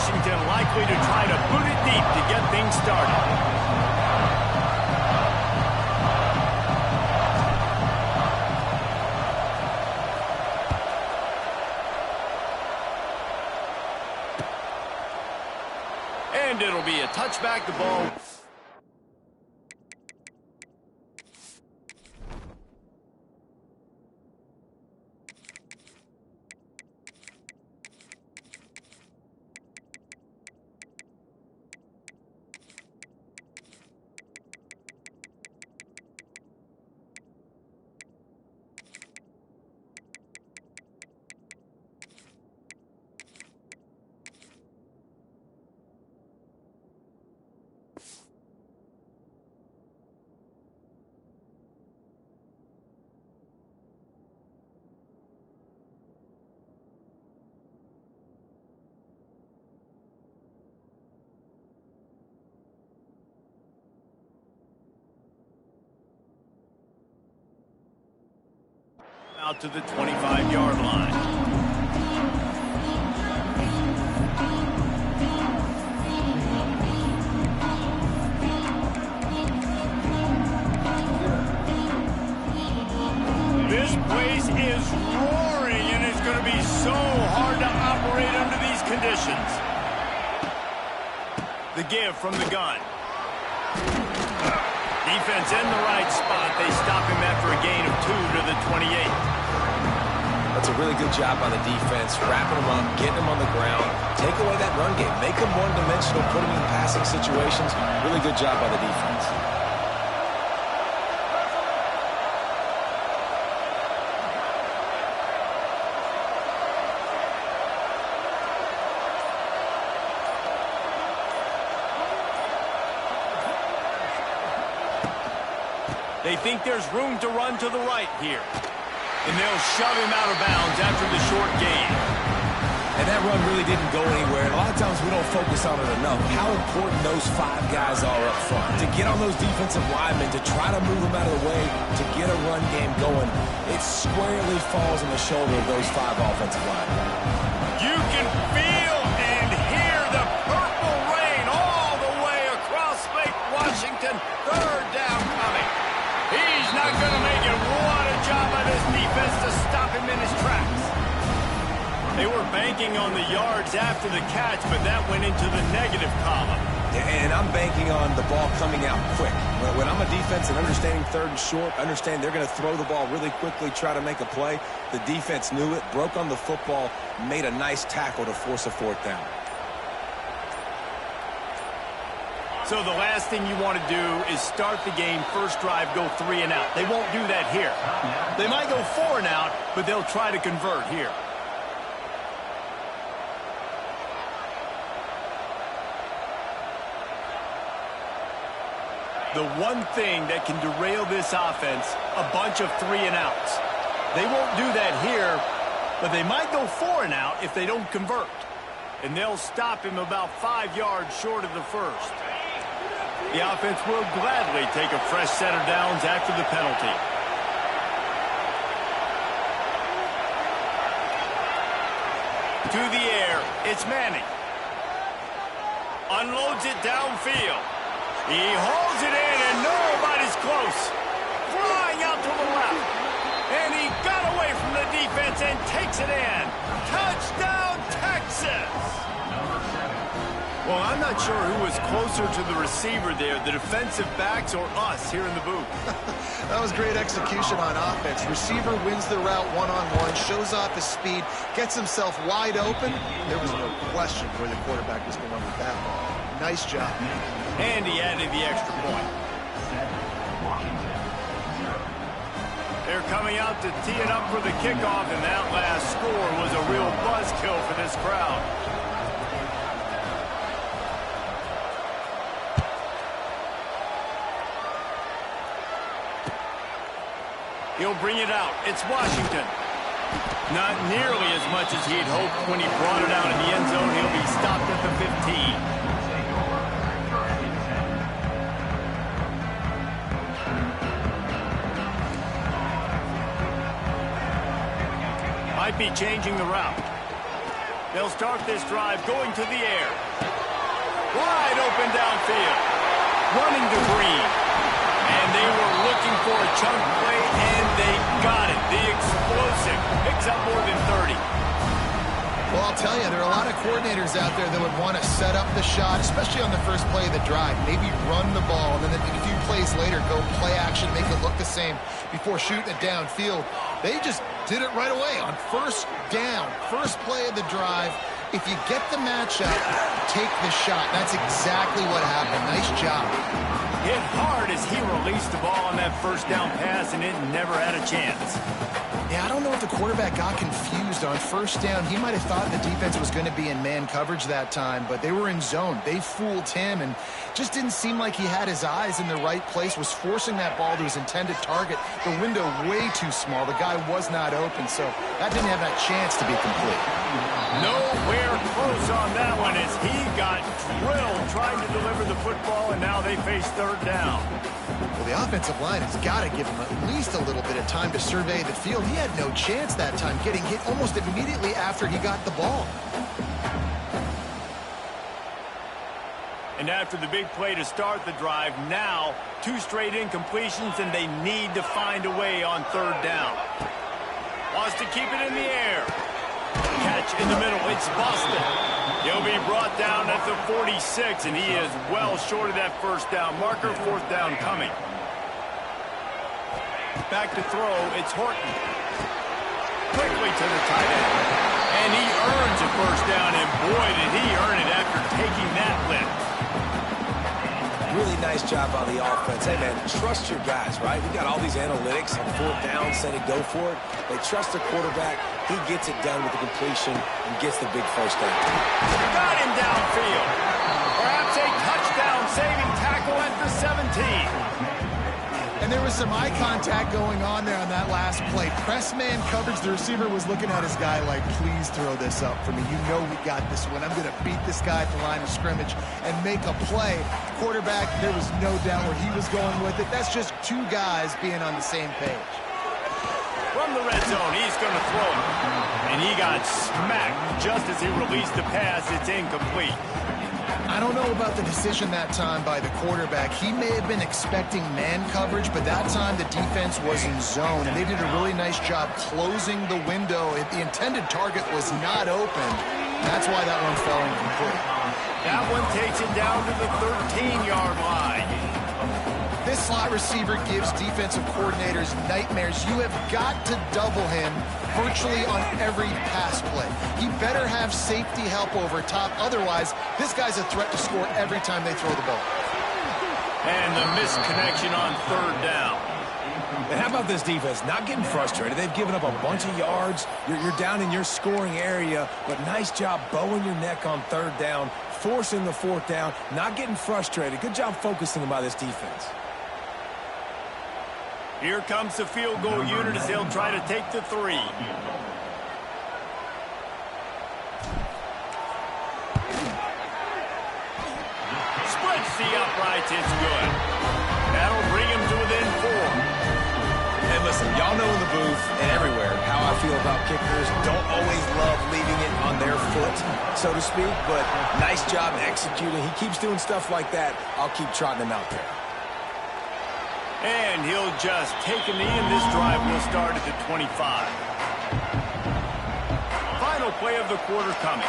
Washington likely to try to boot it deep to get things started. And it'll be a touchback. The ball. Out to the 25-yard line. This place is roaring, and it's going to be so hard to operate under these conditions. The give from the gun. Defense in the right spot. They stop him after a gain of 2 to the 28. That's a really good job by the defense, wrapping him up, getting him on the ground, take away that run game, make him one-dimensional, put him in passing situations. Really good job by the defense. They think there's room to run to the right here. And they'll shove him out of bounds after the short gain. And that run really didn't go anywhere. And a lot of times we don't focus on it enough. How important those 5 guys are up front. To get on those defensive linemen, to try to move them out of the way, to get a run game going, it squarely falls on the shoulder of those 5 offensive linemen. You can feel and hear the purple rain all the way across Lake Washington. 3rd down coming. He's not going to make it. What a job by this defense to stop him in his tracks. They were banking on the yards after the catch, but that went into the negative column. And I'm banking on the ball coming out quick. When I'm a defense and understanding 3rd and short, understand they're going to throw the ball really quickly, try to make a play. The defense knew it, broke on the football, made a nice tackle to force a 4th down. So the last thing you want to do is start the game, first drive, go 3 and out. They won't do that here. They might go 4 and out, but they'll try to convert here. The one thing that can derail this offense, a bunch of 3 and outs. They won't do that here, but they might go 4 and out if they don't convert. And they'll stop him about 5 yards short of the first. The offense will gladly take a fresh set of downs after the penalty. To the air, it's Manning. Unloads it downfield. He holds it in, and nobody's close. Flying out to the left. And he got away from the defense and takes it in. Touchdown, Texas! Well, I'm not sure who was closer to the receiver there, the defensive backs or us here in the booth. That was great execution on offense. Receiver wins the route one-on-one, shows off his speed, gets himself wide open. There was no question where the quarterback was going with that ball. Nice job. And he added the extra point. They're coming out to tee it up for the kickoff, and that last score was a real buzzkill for this crowd. He'll bring it out. It's Washington. Not nearly as much as he'd hoped when he brought it out in the end zone. He'll be stopped at the 15. Might be changing the route. They'll start this drive going to the air. Wide open downfield. Running to Green. And they were looking for a chunk play, and they got it. The explosive picks up more than 30. Well, I'll tell you, there are a lot of coordinators out there that would want to set up the shot, especially on the first play of the drive. Maybe run the ball, and then a few plays later, go play action, make it look the same before shooting it downfield. They just did it right away on first down, first play of the drive. If you get the matchup, take the shot. That's exactly what happened. Nice job. Hit hard as he released the ball on that first down pass, and it never had a chance. Yeah, I don't know if the quarterback got confused on first down. He might have thought the defense was going to be in man coverage that time, but they were in zone. They fooled him and just didn't seem like he had his eyes in the right place, was forcing that ball to his intended target. The window way too small. The guy was not open, so that didn't have that chance to be complete. Nowhere close on that one as he got drilled trying to deliver the football, and now they face third down. Well, the offensive line has got to give him at least a little bit of time to survey the field. He had no chance that time, getting hit almost immediately after he got the ball. And after the big play to start the drive, now 2 straight incompletions, and they need to find a way on third down. Wants to keep it in the air. Catch in the middle. It's Boston. He'll be brought down at the 46, and he is well short of that first down marker. Fourth down coming. Back to throw. It's Horton. Quickly to the tight end. And he earns a first down, and boy, did he earn it after taking that lift. Really nice job on the offense. Hey, man, trust your guys, right? We got all these analytics on fourth down, set it, go for it. They trust the quarterback. He gets it done with the completion and gets the big first down. Got him downfield. Perhaps a touchdown-saving tackle at the 17. And there was some eye contact going on there on that last play. Press man coverage. The receiver was looking at his guy like, please throw this up for me. You know we got this one. I'm going to beat this guy at the line of scrimmage and make a play. Quarterback, there was no doubt where he was going with it. That's just 2 guys being on the same page. From the red zone, he's going to throw it. And he got smacked just as he released the pass. It's incomplete. I don't know about the decision that time by the quarterback. He may have been expecting man coverage, but that time the defense was in zone, and they did a really nice job closing the window. The intended target was not open. That's why that one fell incomplete. That one takes it down to the 13-yard line. This slot receiver gives defensive coordinators nightmares. You have got to double him virtually on every pass play. He better have safety help over top. Otherwise, this guy's a threat to score every time they throw the ball. And the misconnection on third down. And how about this defense? Not getting frustrated. They've given up a bunch of yards. You're down in your scoring area, but nice job bowing your neck on third down, forcing the fourth down, not getting frustrated. Good job focusing by this defense. Here comes the field goal unit as they'll try to take the 3. Splits the uprights. It's good. That'll bring him to within 4. And listen, y'all know in the booth and everywhere how I feel about kickers. Don't always love leaving it on their foot, so to speak, but nice job executing. He keeps doing stuff like that. I'll keep trotting him out there. And he'll just take a knee, and this drive will start at the 25. Final play of the quarter coming.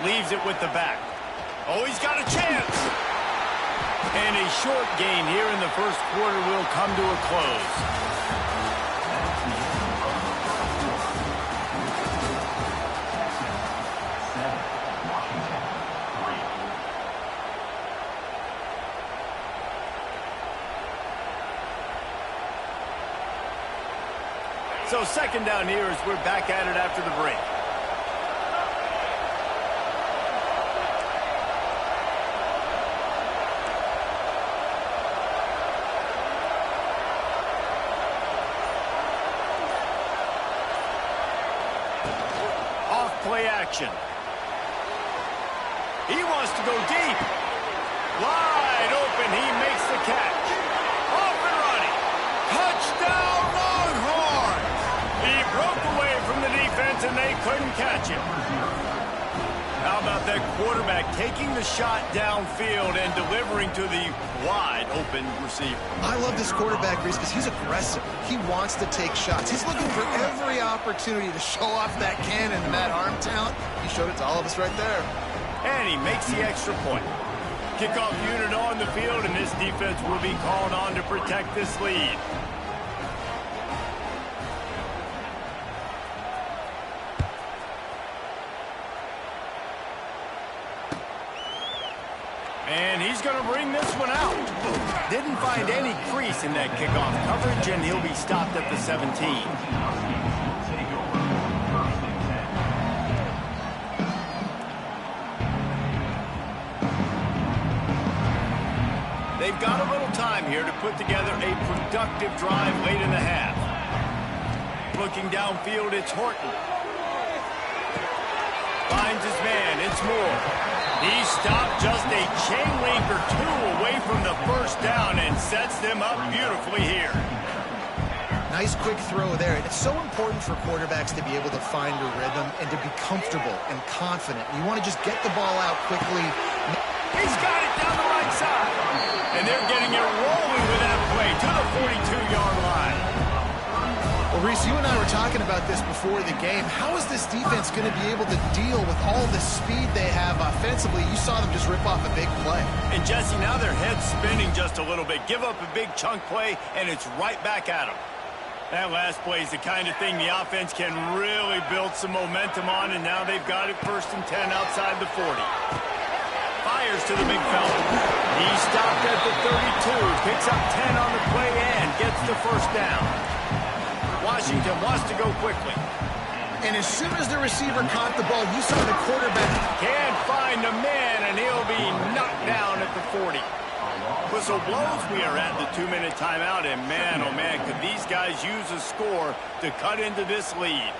Leaves it with the back. Oh, he's got a chance. And a short gain here in the first quarter will come to a close. So second down here as we're back at it after the break. Off play action. He wants to go deep. Wide open. He makes the catch. Off and running. Touchdown, Longhorns! catch him. How about that quarterback taking the shot downfield and delivering to the wide open receiver? I love this quarterback, Reese, because he's aggressive. He wants to take shots. He's looking for every opportunity to show off that cannon and that arm talent. He showed it to all of us right there. And he makes the extra point. Kickoff unit on the field, and this defense will be called on to protect this lead. And he's going to bring this one out. Didn't find any crease in that kickoff coverage, and he'll be stopped at the 17. They've got a little time here to put together a productive drive late in the half. Looking downfield, it's Horton. Finds his man, it's Moore. He stopped just a chain link or two away from the first down and sets them up beautifully here. Nice quick throw there. And it's so important for quarterbacks to be able to find a rhythm and to be comfortable and confident. You want to just get the ball out quickly. He's got it down the right side. And they're getting it rolling with that play to the 42-yard line. Well, Reese, you and I were talking about this before the game. How is this defense going to be able to deal with all the speed they have offensively? You saw them just rip off a big play. And, Jesse, now their head's spinning just a little bit. Give up a big chunk play, and it's right back at them. That last play is the kind of thing the offense can really build some momentum on, and now they've got it 1st and 10 outside the 40. Fires to the big fella. He stopped at the 32, picks up 10 on the play, and gets the first down. Washington wants to go quickly. And as soon as the receiver caught the ball, you saw the quarterback. Can't find the man, and he'll be knocked down at the 40. Whistle blows. We are at the 2-minute timeout, and man, oh man, could these guys use a score to cut into this lead.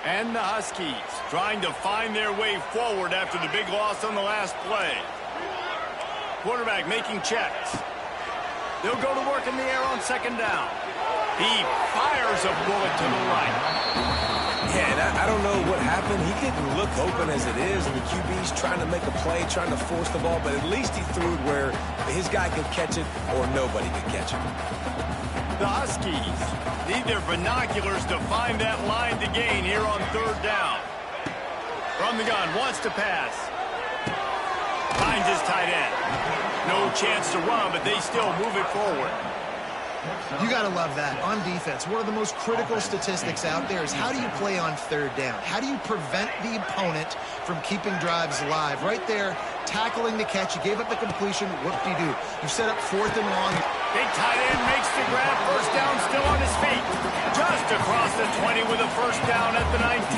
And the Huskies trying to find their way forward after the big loss on the last play. Quarterback making checks. They'll go to work in the air on 2nd down. He fires a bullet to the right. Yeah, and I don't know what happened. He didn't look open as it is, and the QB's trying to make a play, trying to force the ball, but at least he threw it where his guy could catch it or nobody could catch it. The Huskies need their binoculars to find that line to gain here on 3rd down. From the gun, wants to pass. Finds his tight end. No chance to run, but they still move it forward. You got to love that. On defense, one of the most critical statistics out there is how do you play on 3rd down? How do you prevent the opponent from keeping drives alive? Right there, tackling the catch. You gave up the completion. Whoop-de-doo. You set up 4th and long. Big tight end makes the grab. 1st down, still on his feet. Just across the 20 with a 1st down at the 19.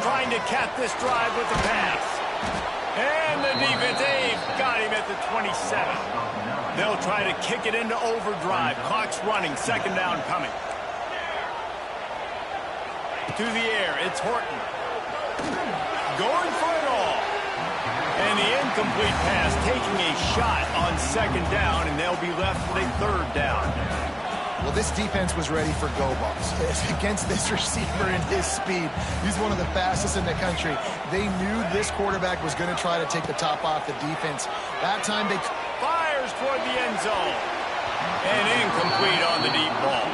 Trying to cap this drive with the pass. And the defense, they've got him at the 27. They'll try to kick it into overdrive. Clock's running. 2nd down coming. To the air, it's Horton. Going for it all. And the incomplete pass taking a shot on 2nd down, and they'll be left with a 3rd down. Well, this defense was ready for go balls against this receiver and his speed. He's one of the fastest in the country. They knew this quarterback was going to try to take the top off the defense. That time they fires toward the end zone. And incomplete on the deep ball.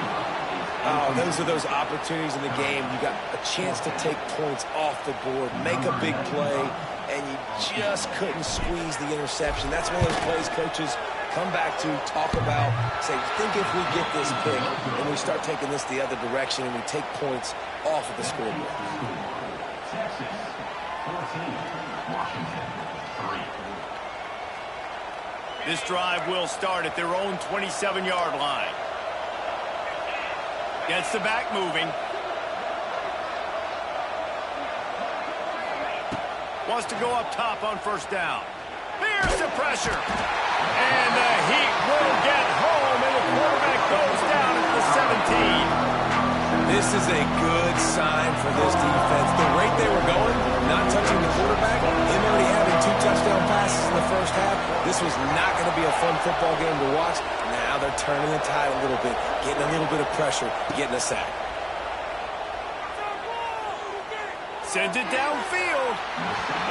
Oh, those are those opportunities in the game. You got a chance to take points off the board, make a big play, and you just couldn't squeeze the interception. That's one of those plays coaches come back to, talk about, say, think if we get this pick and we start taking this the other direction and we take points off of the scoreboard. This drive will start at their own 27-yard line. Gets the back moving. Wants to go up top on 1st down. Here's the pressure. And the Heat will get home, and the quarterback goes down at the 17. This is a good sign for this defense. The rate they were going, not touching the quarterback, him already having 2 touchdown passes in the 1st half, This was not going to be a fun football game to watch. Now they're turning the tide a little bit, getting a little bit of pressure, getting a sack. Sends it downfield.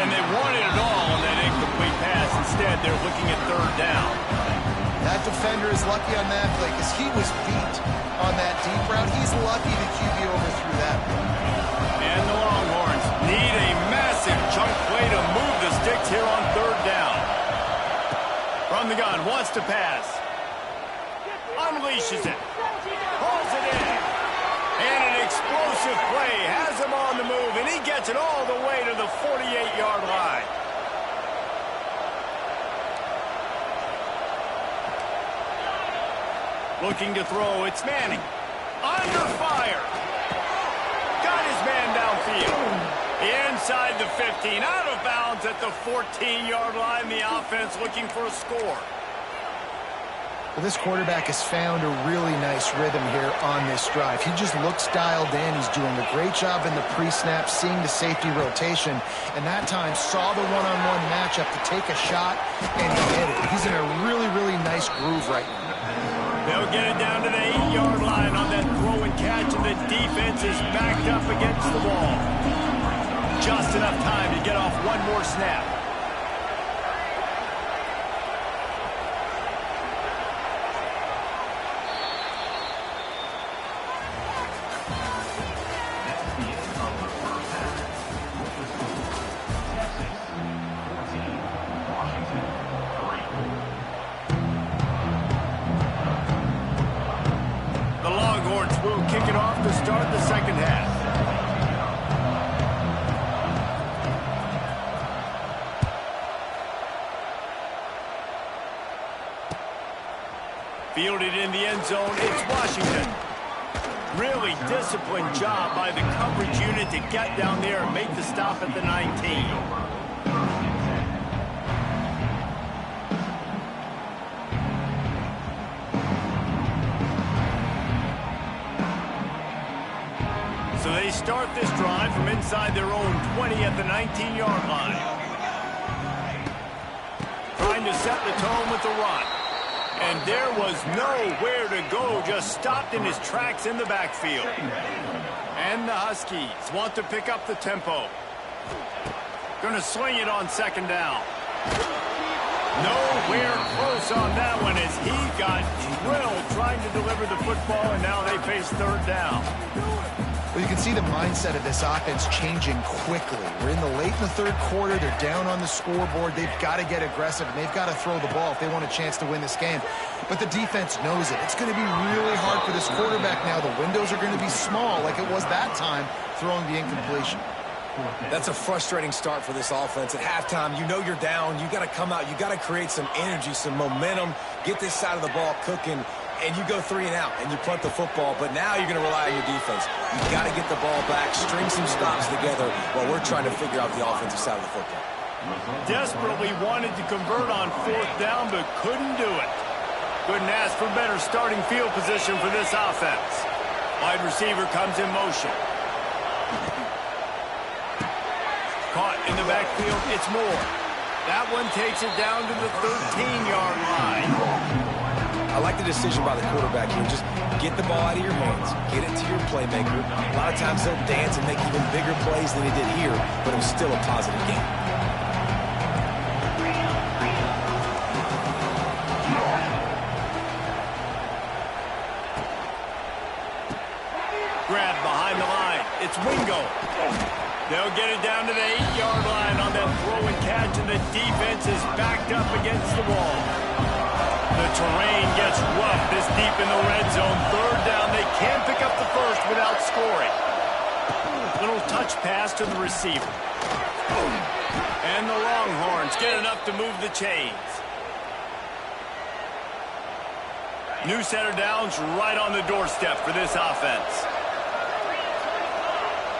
And they wanted it all on that incomplete pass. Instead, they're looking at third down. That defender is lucky on that play because he was beat on that deep route. He's lucky the QB overthrew that. And the Longhorns need a massive chunk play to move the sticks here on third down. From the gun, wants to pass. Unleashes it. Pulls it in. And an explosive play has him on the move, and he gets it all the way to the 48-yard line. Looking to throw, it's Manning. Under fire. Got his man downfield. Inside the 15, out of bounds at the 14-yard line. The offense looking for a score. Well, this quarterback has found a really nice rhythm here on this drive. He just looks dialed in. He's doing a great job in the pre-snap, seeing the safety rotation, and that time saw the one-on-one matchup to take a shot, and he hit it. He's in a really, really nice groove right now. They'll get it down to the 8-yard line on that throw and catch, and the defense is backed up against the wall. Just enough time to get off one more snap. The Longhorns will kick it off to start the second half. Fielded in the end zone, it's Washington. Really disciplined job by the coverage unit to get down there and make the stop at the 19. So they start this drive from inside their own 20 at the 19-yard line. Trying to set the tone with the run. And there was nowhere to go, just stopped in his tracks in the backfield. And the Huskies want to pick up the tempo. Going to sling it on second down. Nowhere close on that one as he got drilled trying to deliver the football, and now they face third down. Well, you can see the mindset of this offense changing quickly. We're in the late in the third quarter. They're down on the scoreboard. They've got to get aggressive, and they've got to throw the ball if they want a chance to win this game. But the defense knows it. It's going to be really hard for this quarterback now. The windows are going to be small like it was that time throwing the incompletion. That's a frustrating start for this offense. At halftime, you know you're down. You got to come out. You got to create some energy, some momentum, get this side of the ball cooking, and you go 3 and out, and you punt the football. But now you're going to rely on your defense. You've got to get the ball back, string some stops together while we're trying to figure out the offensive side of the football. Desperately wanted to convert on fourth down, but couldn't do it. Couldn't ask for better starting field position for this offense. Wide receiver comes in motion. Caught in the backfield, it's Moore. That one takes it down to the 13-yard line. I like the decision by the quarterback here. Just get the ball out of your hands. Get it to your playmaker. A lot of times they'll dance and make even bigger plays than he did here, but it was still a positive game. Grab behind the line. It's Wingo. They'll get it down to the 8-yard line on that throw and catch, and the defense is backed up against the wall. The terrain gets rough this deep in the red zone. Third down, they can't pick up the first without scoring. Little touch pass to the receiver. And the Longhorns get enough to move the chains. New set of downs right on the doorstep for this offense.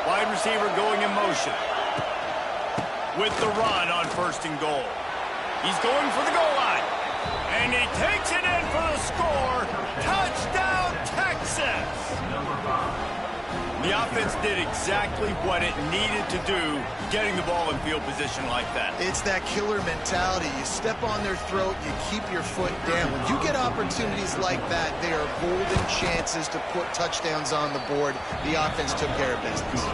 Wide receiver going in motion. With the run on first and goal. He's going for the goal line. And he takes it in for the score. Touchdown, Texas! The offense did exactly what it needed to do, getting the ball in field position like that. It's that killer mentality. You step on their throat, you keep your foot down. When you get opportunities like that, they are golden chances to put touchdowns on the board. The offense took care of business.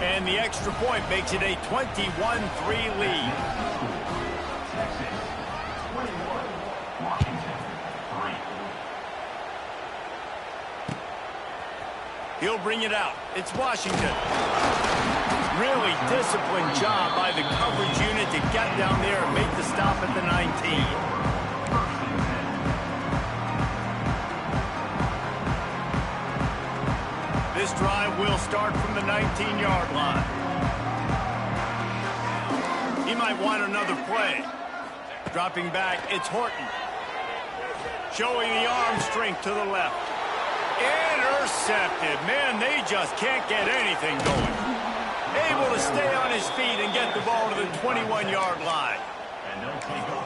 And the extra point makes it a 21-3 lead. He'll bring it out. It's Washington. Really disciplined job by the coverage unit to get down there and make the stop at the 19. This drive will start from the 19-yard line. He might want another play. Dropping back, it's Horton. Showing the arm strength to the left. Intercepted. Man, they just can't get anything going. Able to stay on his feet and get the ball to the 21-yard line.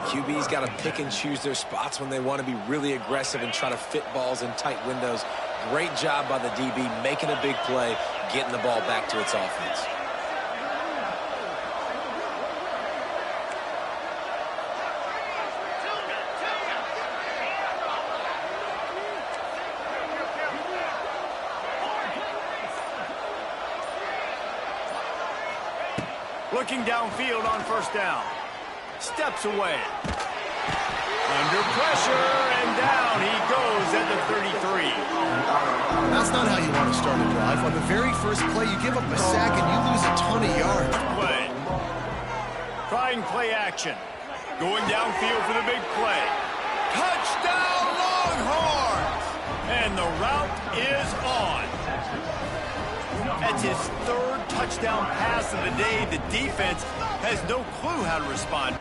QB's got to pick and choose their spots when they want to be really aggressive and try to fit balls in tight windows. Great job by the DB making a big play, getting the ball back to its offense. Looking downfield on first down. Steps away. Under pressure, and down he goes at the 33. That's not how you want to start a drive. On the very first play, you give up a sack and you lose a ton of yards. Play. Trying play action. Going downfield for the big play. Touchdown Longhorns! And the route is on. That's his third touchdown pass of the day. The defense has no clue how to respond.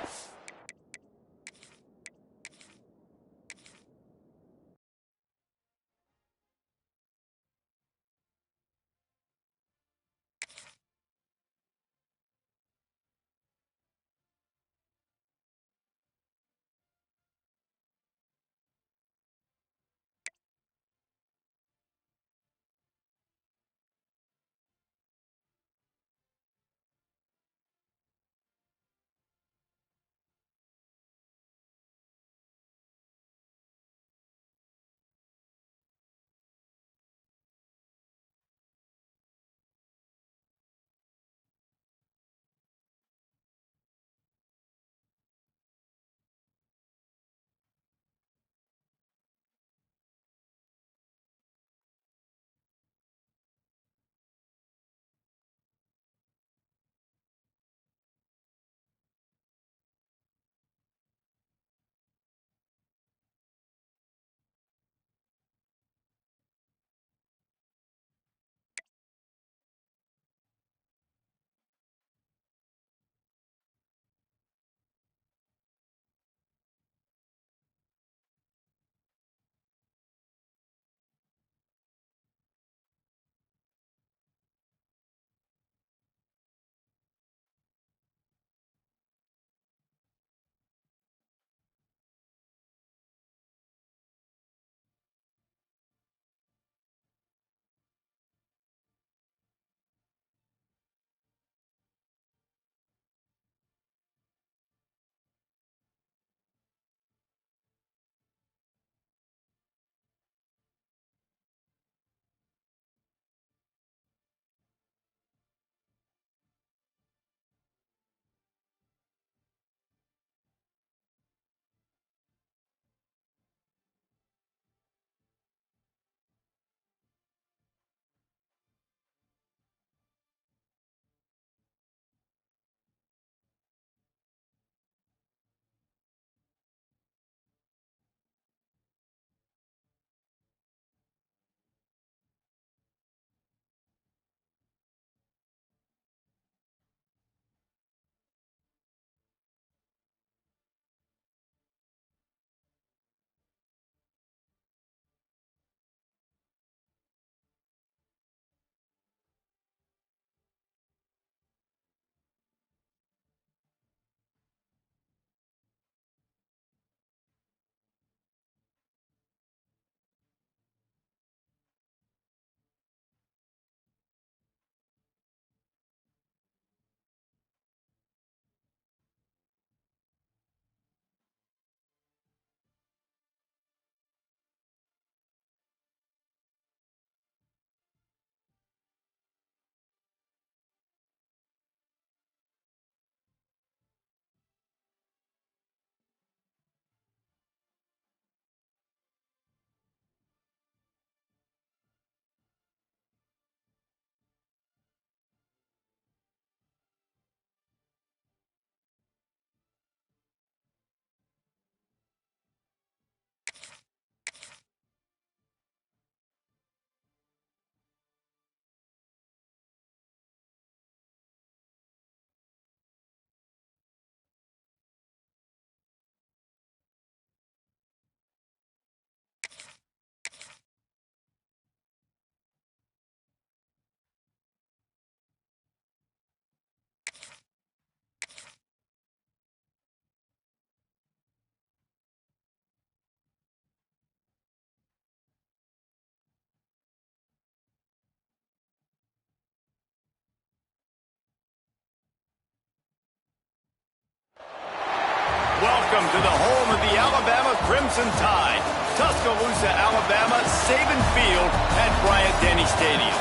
Welcome to the home of the Alabama Crimson Tide. Tuscaloosa, Alabama, Saban Field at Bryant-Denny Stadium.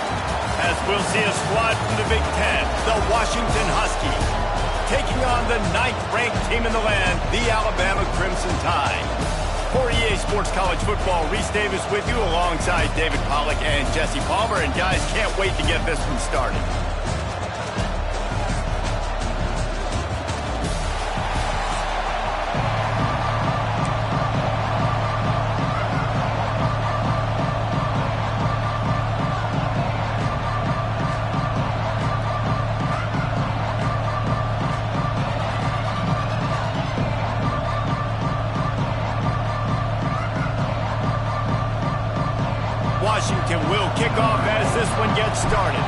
As we'll see a squad from the Big Ten, the Washington Huskies, taking on the 9th-ranked team in the land, the Alabama Crimson Tide. For EA Sports College Football, Reese Davis with you alongside David Pollack and Jesse Palmer. And guys, can't wait to get this one started. Washington will kick off as this one gets started.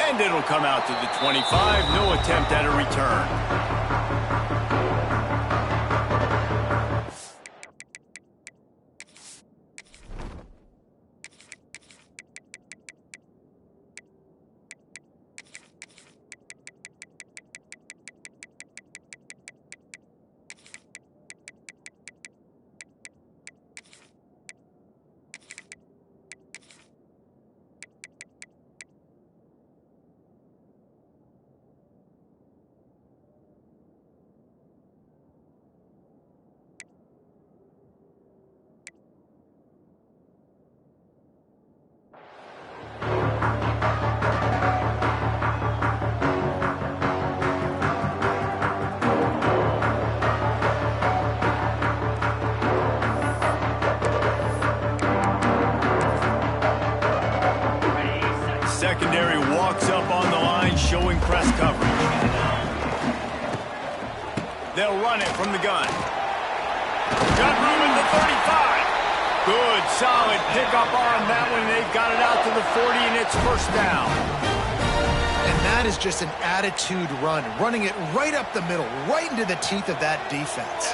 And it'll come out to the 25. No attempt at a return. Secondary walks up on the line, showing press coverage. They'll run it from the gun. Got room at the 35. Good, solid pickup on that one. They've got it out to the 40, and it's first down. And that is just an attitude run, running it right up the middle, right into the teeth of that defense.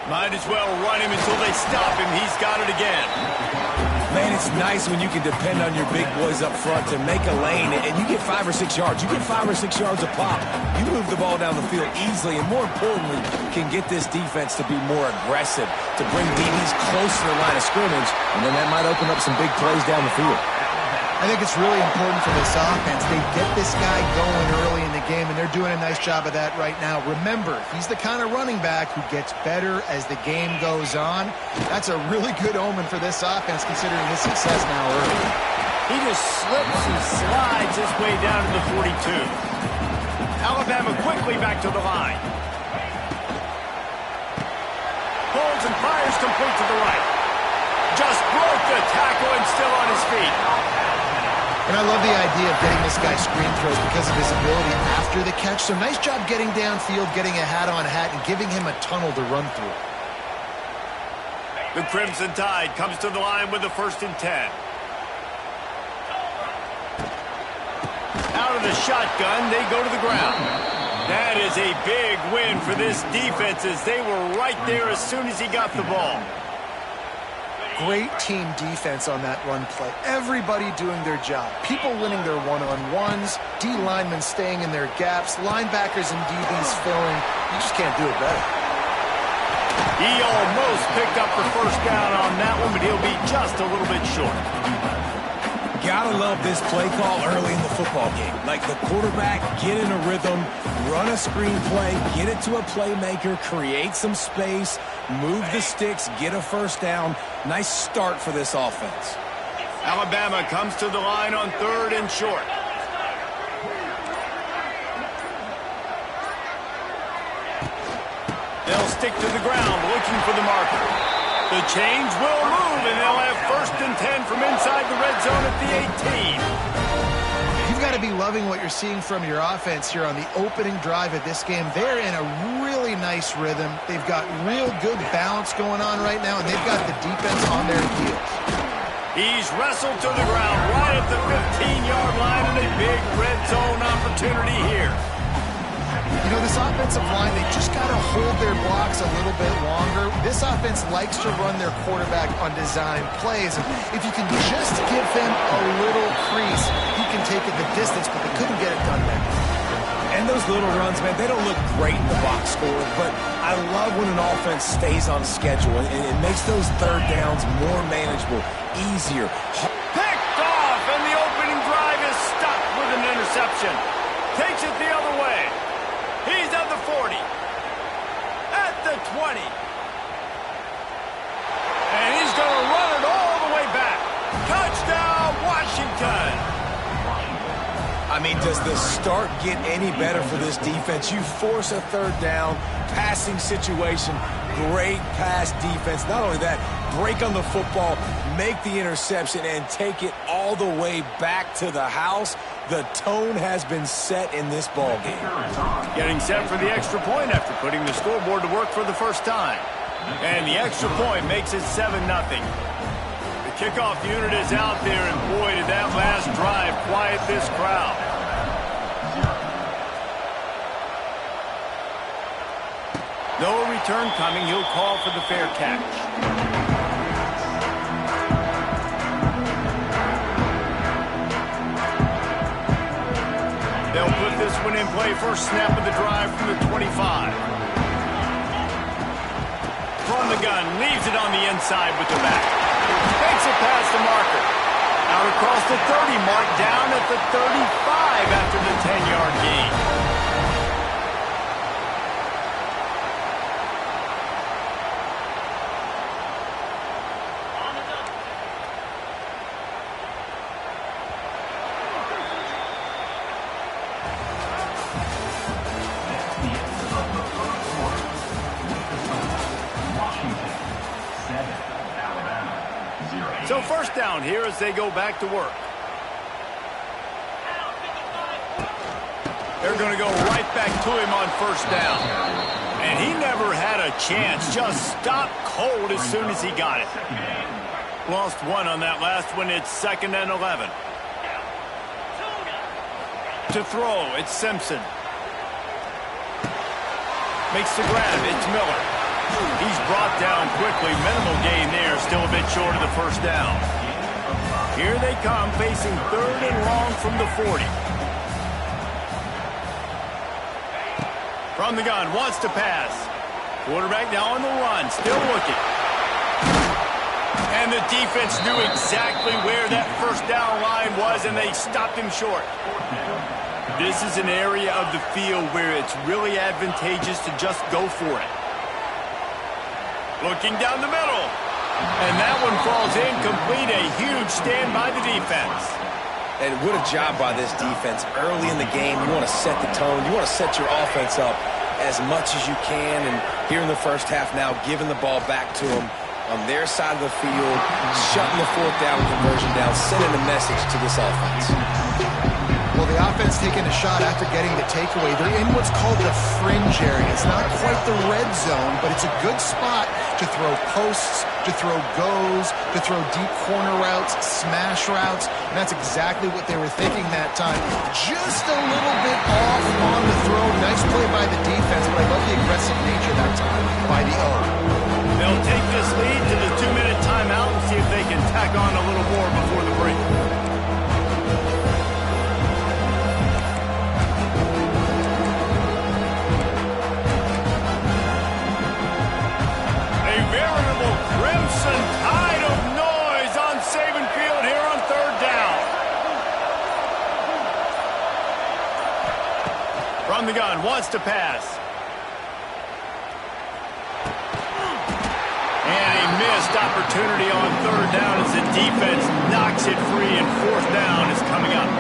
Might as well run him until they stop him. He's got it again. Man, it's nice when you can depend on your big boys up front to make a lane, and you get 5 or 6 yards. You get 5 or 6 yards a pop. You move the ball down the field easily, and more importantly, can get this defense to be more aggressive, to bring DBs close to the line of scrimmage, and then that might open up some big plays down the field. I think it's really important for this offense. They get this guy going early in the game, and they're doing a nice job of that right now. Remember, he's the kind of running back who gets better as the game goes on. That's a really good omen for this offense, considering his success now early. He just slips and slides his way down to the 42. Alabama quickly back to the line. Pulls and fires complete to the right. Just broke the tackle and still on his feet. And I love the idea of getting this guy screen throws because of his ability after the catch. So nice job getting downfield, getting a hat-on-hat, and giving him a tunnel to run through. The Crimson Tide comes to the line with the 1st and 10. Out of the shotgun, they go to the ground. That is a big win for this defense, as they were right there as soon as he got the ball. Great team defense on that run play. Everybody doing their job. People winning their one-on-ones, D linemen staying in their gaps, linebackers and DBs filling. You just can't do it better. He almost picked up the first down on that one, but he'll be just a little bit short. Gotta love this play call early in the football game. Like the quarterback, get in a rhythm, run a screen play, get it to a playmaker, create some space, move the sticks, get a first down. Nice start for this offense. Alabama comes to the line on 3rd and short. They'll stick to the ground looking for the marker. The chains will move, and they'll have 1st and 10 from inside the red zone at the 18. You've got to be loving what you're seeing from your offense here on the opening drive of this game. They're in a really nice rhythm. They've got real good balance going on right now, and they've got the defense on their heels. He's wrestled to the ground right at the 15-yard line, and a big red zone opportunity here. You know, this offensive line, they just got to hold their blocks a little bit longer. This offense likes to run their quarterback on design plays. And if you can just give him a little crease, he can take it the distance, but they couldn't get it done there. And those little runs, man, they don't look great in the box score, but I love when an offense stays on schedule, and it makes those third downs more manageable, easier. Picked off, and the opening drive is stopped with an interception. Takes it the other way. He's at the 40. At the 20. And he's going to run it all the way back. Touchdown, Washington. I mean, does the start get any better for this defense? You force a third down, passing situation, great pass defense. Not only that, break on the football, make the interception, and take it all the way back to the house. The tone has been set in this ball game. Getting set for the extra point after putting the scoreboard to work for the first time. And the extra point makes it 7-0. The kickoff unit is out there, and boy, did that last drive quiet this crowd. No return coming. He'll call for the fair catch. They'll put this one in play. First snap of the drive from the 25. From the gun, leaves it on the inside with the back. Takes it past the marker. Out across the 30 mark, down at the 35 after the 10-yard gain. So first down here as they go back to work. They're going to go right back to him on first down. And he never had a chance. Just stopped cold as soon as he got it. Lost one on that last one. It's 2nd and 11. To throw, it's Simpson. Makes the grab, it's Miller. He's brought down quickly. Minimal gain there. Still a bit short of the first down. Here they come, facing 3rd and long from the 40. From the gun, wants to pass. Quarterback now on the run, still looking. And the defense knew exactly where that first down line was, and they stopped him short. This is an area of the field where it's really advantageous to just go for it. Looking down the middle. And that one falls incomplete. A huge stand by the defense. And what a job by this defense. Early in the game, you want to set the tone. You want to set your offense up as much as you can. And here in the first half now, giving the ball back to them on their side of the field, shutting the 4th down conversion down, sending a message to this offense. Well, the offense taking a shot after getting the takeaway. They're in what's called the fringe area. It's not quite the red zone, but it's a good spot to throw posts, to throw goes, to throw deep corner routes, smash routes. And that's exactly what they were thinking that time. Just a little bit off on the throw. Nice play by the defense, but I love the aggressive nature that time by the O. They'll take this lead to the 2-minute timeout and see if they can tack on a little more before the break. Veritable crimson tide of noise on Saban Field here on 3rd down. From the gun, wants to pass. And a missed opportunity on 3rd down as the defense knocks it free, and 4th down is coming up.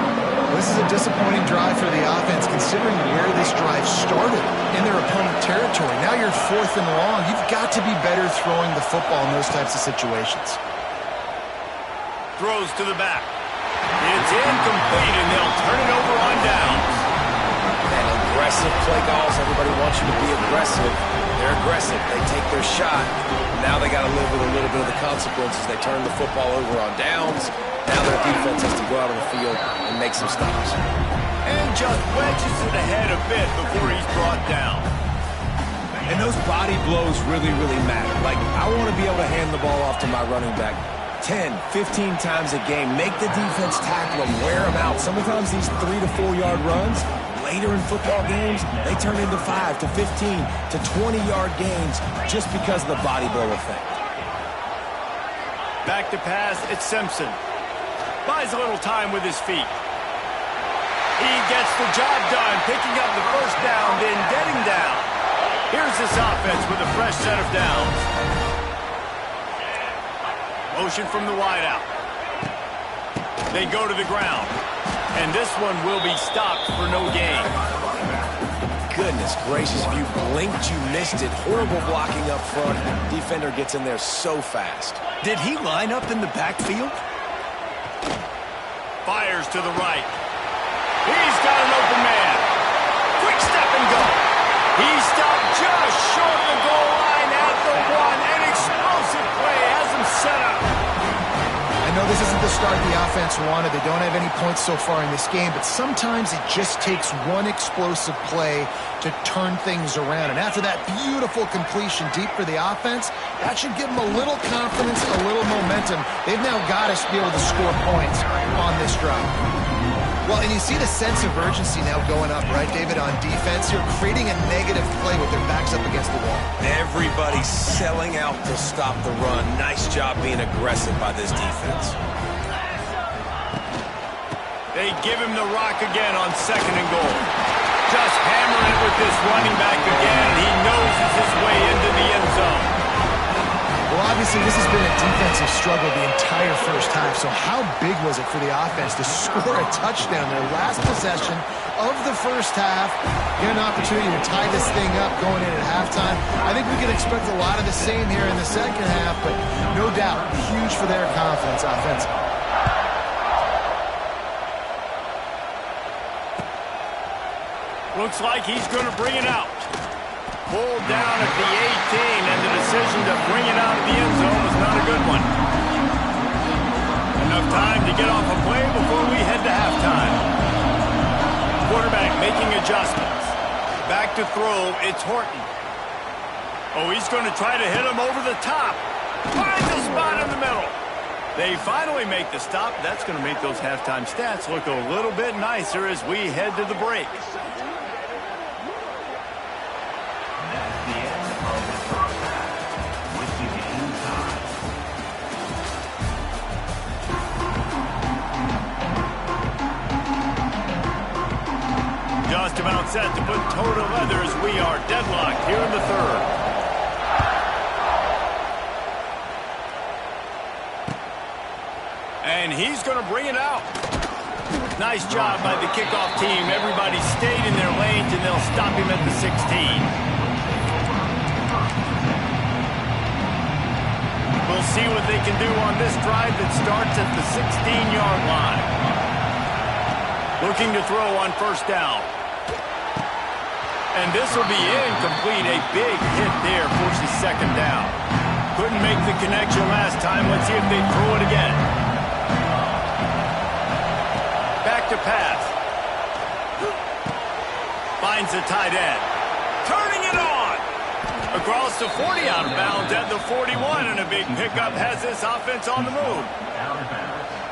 This is a disappointing drive for the offense, considering where this drive started, in their opponent territory. Now you're 4th and long. You've got to be better throwing the football in those types of situations. Throws to the back. It's incomplete, and they'll turn it over on downs. And aggressive play calls. Everybody wants you to be aggressive. They're aggressive. They take their shot. Now they got to live with a little bit of the consequences. They turn the football over on downs. Now their defense has to go out on the field and make some stops. And just wedges it ahead a bit before he's brought down. And those body blows really, really matter. Like, I want to be able to hand the ball off to my running back 10, 15 times a game. Make the defense tackle them, wear them out. Sometimes these 3 to 4 yard runs, later in football games, they turn into 5 to 15 to 20 yard gains just because of the body blow effect. Back to pass, it's Simpson. Buys a little time with his feet. He gets the job done, picking up the first down, then getting down. Here's this offense with a fresh set of downs. Motion from the wideout. They go to the ground. And this one will be stopped for no gain. Goodness gracious, if you blinked, you missed it. Horrible blocking up front. Defender gets in there so fast. Did he line up in the backfield? Fires to the right. He's got an open man. Quick step and go. He stopped just short of the goal line at the 1. An explosive play has him set up. I know this isn't the start the offense wanted. They don't have any points so far in this game, but sometimes it just takes one explosive play to turn things around. And after that beautiful completion deep for the offense, that should give them a little confidence, a little momentum. They've now got to be able to score points on this drive. Well, and you see the sense of urgency now going up, right, David, on defense. You're creating a negative play with their backs up against the wall. Everybody's selling out to stop the run. Nice job being aggressive by this defense. They give him the rock again on 2nd and goal. Just hammering it with this running back again. He noses his way into the end zone. Well, obviously, this has been a defensive struggle the entire first half, so how big was it for the offense to score a touchdown, their last possession of the first half, get an opportunity to tie this thing up going in at halftime? I think we can expect a lot of the same here in the second half, but no doubt, huge for their confidence offensively. Looks like he's going to bring it out. Pulled down at the 18, and the decision to bring it out of the end zone was not a good one. Enough time to get off a play before we head to halftime. Quarterback making adjustments. Back to throw, it's Horton. Oh, he's going to try to hit him over the top. Finds a spot in the middle. They finally make the stop. That's going to make those halftime stats look a little bit nicer as we head to the break. Just about set to put toe to leather as we are deadlocked here in the third. And he's going to bring it out. Nice job by the kickoff team. Everybody stayed in their lanes, and they'll stop him at the 16. We'll see what they can do on this drive that starts at the 16-yard line. Looking to throw on first down. And this will be incomplete. A big hit there forces second down. Couldn't make the connection last time. Let's see if they throw it again. Back to pass. Finds the tight end. Turning it on. Across the 40, out of bounds at the 41. And a big pickup has this offense on the move.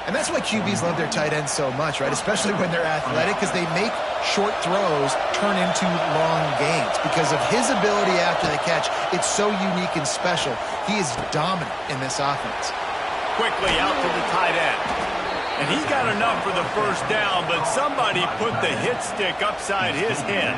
And that's why QBs love their tight ends so much, right? Especially when they're athletic, because they make short throws turn into long gains. Because of his ability after the catch, it's so unique and special. He is dominant in this offense. Quickly out to the tight end. And he got enough for the first down, but somebody put the hit stick upside his head.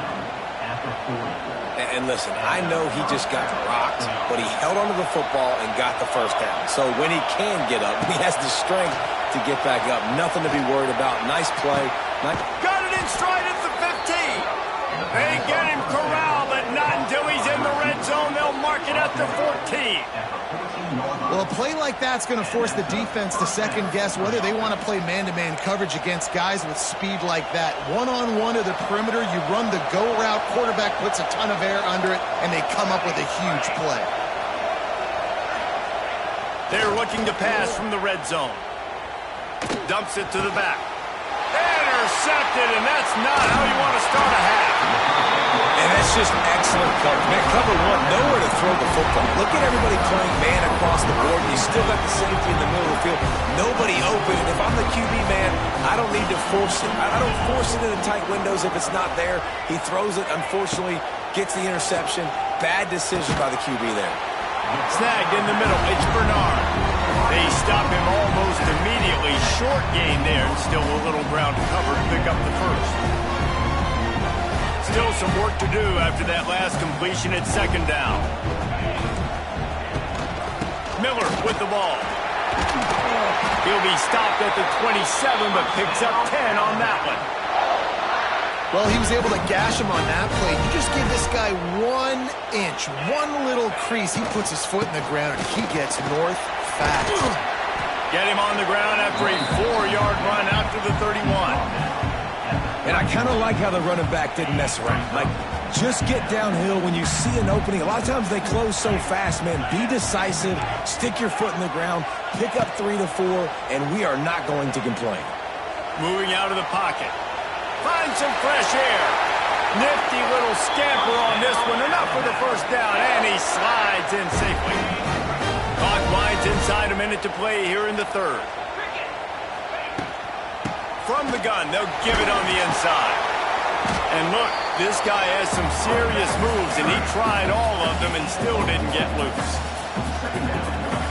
And listen, I know he just got rocked, but he held onto the football and got the first down. So when he can get up, he has the strength to get back up. Nothing to be worried about. Nice play. Got it in stride at the 15. They get him corralled, but not until he's in the red zone. They'll mark it at the 14. Well, a play like that's going to force the defense to second-guess whether they want to play man-to-man coverage against guys with speed like that. One-on-one to the perimeter, you run the go route, quarterback puts a ton of air under it, and they come up with a huge play. They're looking to pass from the red zone. Dumps it to the back. intercepted, and that's not how you want to start a half. And that's just excellent coverage. Man, cover one, nowhere to throw the football. Look at everybody playing man across the board, and you still got the safety in the middle of the field. Nobody open, and if I'm the QB, man, I don't need to force it. I don't force it into tight windows if it's not there. He throws it, unfortunately, gets the interception. Bad decision by the QB there. Snagged in the middle. It's Bernard. They stop him almost immediately. Short gain there, and still a little ground to cover to pick up the first. Still some work to do after that last completion at second down. Miller with the ball. He'll be stopped at the 27, but picks up 10 on that one. Well, he was able to gash him on that play. You just give this guy 1 inch, one little crease. He puts his foot in the ground, and he gets north fast. Get him on the ground after a 4-yard run out to the 31. And I kind of like how the running back didn't mess around. Like, just get downhill when you see an opening. A lot of times they close so fast, man. Be decisive, stick your foot in the ground, pick up 3 to 4, and we are not going to complain. Moving out of the pocket. Find some fresh air. Nifty little scamper on this one. Enough for the first down, and he slides in safely. Clock winds inside, a minute to play here in the third. From the gun, they'll give it on the inside. And look, this guy has some serious moves, and he tried all of them and still didn't get loose.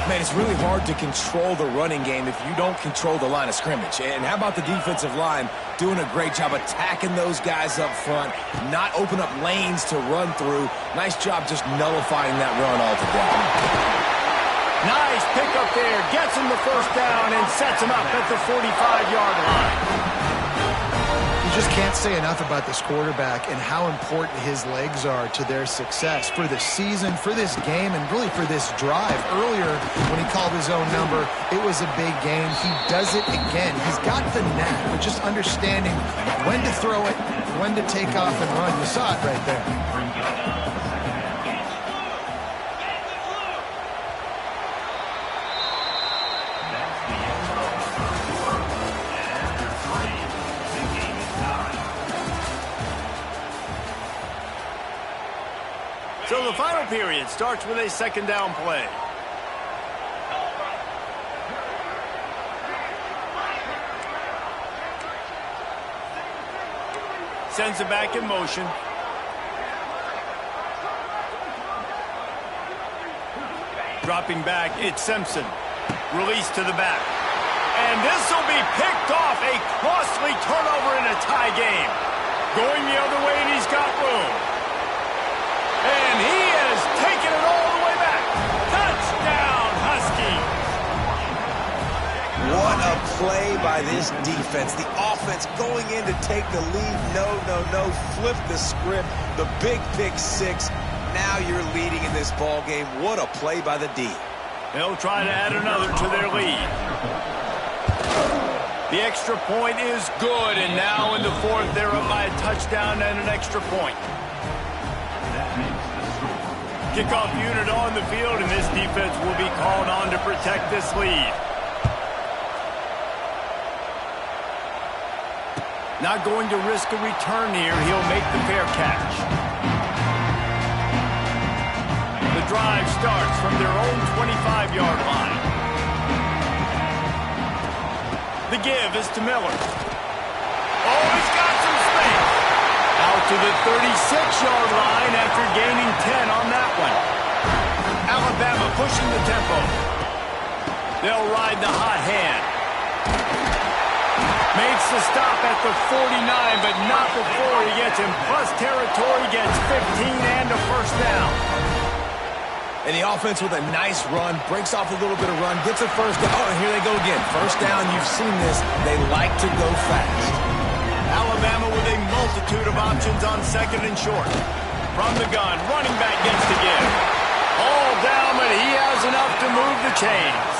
Man, it's really hard to control the running game if you don't control the line of scrimmage. And how about the defensive line doing a great job attacking those guys up front, not open up lanes to run through. Nice job just nullifying that run altogether. Nice pickup there, gets him the first down and sets him up at the 45-yard line. You just can't say enough about this quarterback and how important his legs are to their success for the season, for this game, and really for this drive. Earlier, when he called his own number, it was a big game. He does it again. He's got the knack of just understanding when to throw it, when to take off and run. You saw it right there. So the final period starts with a second down play. Sends it back in motion. Dropping back, it's Simpson. Release to the back. And this will be picked off. A costly turnover in a tie game. Going the other way, and he's got room. And he has taken it all the way back. Touchdown, Huskies. What a play by this defense. The offense going in to take the lead. No. Flip the script. The big pick six. Now you're leading in this ball game. What a play by the D. They'll try to add another to their lead. The extra point is good, and now in the fourth, they're up by a touchdown and an extra point. Kickoff unit on the field, and this defense will be called on to protect this lead. Not going to risk a return here. He'll make the fair catch. The drive starts from their own 25-yard line. The give is to Miller. Oh, he's got some space. Out to the 36-yard line after gaining 10 on that one. Alabama pushing the tempo. They'll ride the hot hand. Makes the stop at the 49, but not before he gets in plus territory, gets 15 and a first down. And the offense with a nice run, breaks off a little bit of run, gets a first down. Oh, and here they go again. First down, you've seen this. They like to go fast. Alabama with a multitude of options on second and short. From the gun, running back gets to give. All down, but he has enough to move the chains.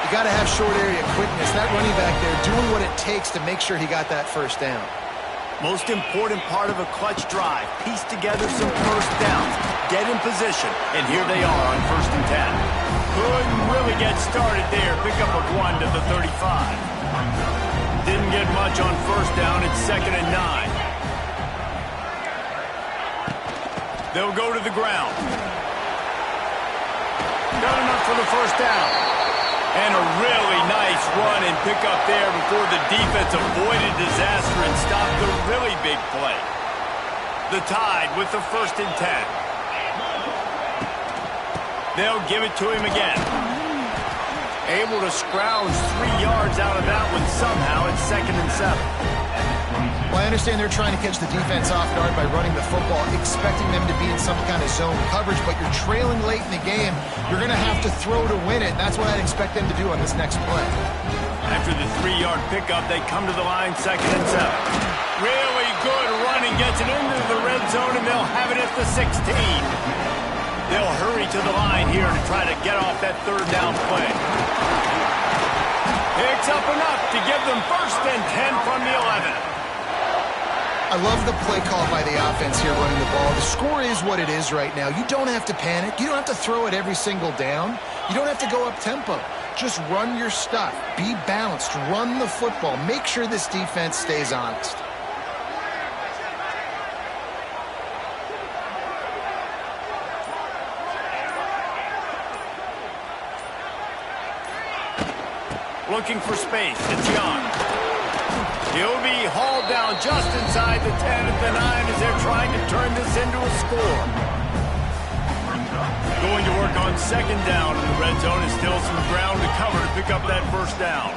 You got to have short area quickness. That running back there doing what it takes to make sure he got that first down. Most important part of a clutch drive. Piece together some first downs. Get in position. And here they are on 1st and 10. Couldn't really get started there. Pick up a 1 to the 35. Didn't get much on first down. It's 2nd and 9. They'll go to the ground. Got enough for the first down. And a really nice run and pick up there before the defense avoided disaster and stopped the really big play. The Tide with the 1st and 10. They'll give it to him again. Able to scrounge 3 yards out of that one somehow. It's 2nd and 7. Well, I understand they're trying to catch the defense off guard by running the football, expecting them to be in some kind of zone coverage, but you're trailing late in the game. You're going to have to throw to win it, and that's what I'd expect them to do on this next play. After the 3-yard pickup, they come to the line, 2nd and 7. Really good running, gets it into the red zone, and they'll have it at the 16. They'll hurry to the line here to try to get off that 3rd down play. Picks up enough to give them 1st and 10 from the 11. I love the play call by the offense here running the ball. The score is what it is right now. You don't have to panic. You don't have to throw it every single down. You don't have to go up tempo. Just run your stuff. Be balanced. Run the football. Make sure this defense stays honest. Looking for space. It's Young. He'll be hauled down just inside the 10 at the 9 as they're trying to turn this into a score. Going to work on 2nd down in the red zone is still some ground to cover to pick up that 1st down.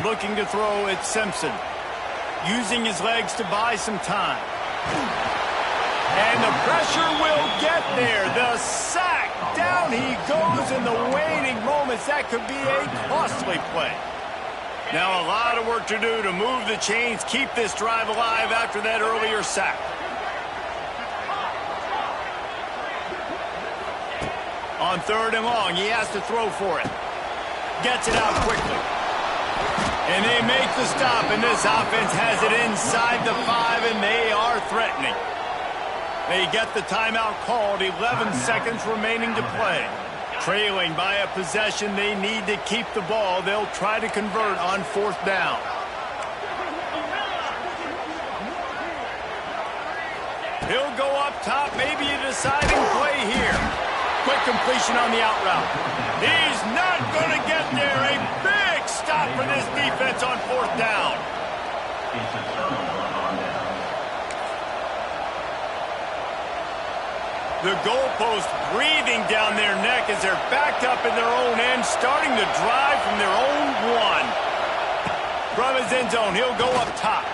Looking to throw at Simpson. Using his legs to buy some time. And the pressure will get there. The sack. Down he goes in the waning moments. That could be a costly play. Now a lot of work to do to move the chains, keep this drive alive after that earlier sack. On 3rd and long, he has to throw for it. Gets it out quickly. And they make the stop, and this offense has it inside the 5, and they are threatening. They get the timeout called, 11 seconds remaining to play. Trailing by a possession, they need to keep the ball. They'll try to convert on 4th down. He'll go up top, maybe a deciding play here. Quick completion on the out route. He's not going to get there. A big stop for this defense on 4th down. The goalpost breathing down their neck as they're backed up in their own end, starting to drive from their own 1. From his end zone, he'll go up top.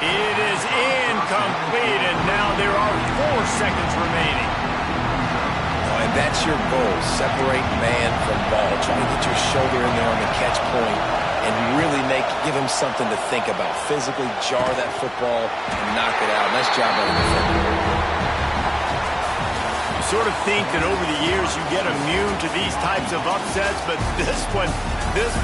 It is incomplete, and now there are 4 seconds remaining. Oh, and that's your goal, separate man from ball. Try to get your shoulder in there on the catch point and really give him something to think about. Physically jar that football and knock it out. Nice job by the defender. Sort of think that over the years you get immune to these types of upsets, but this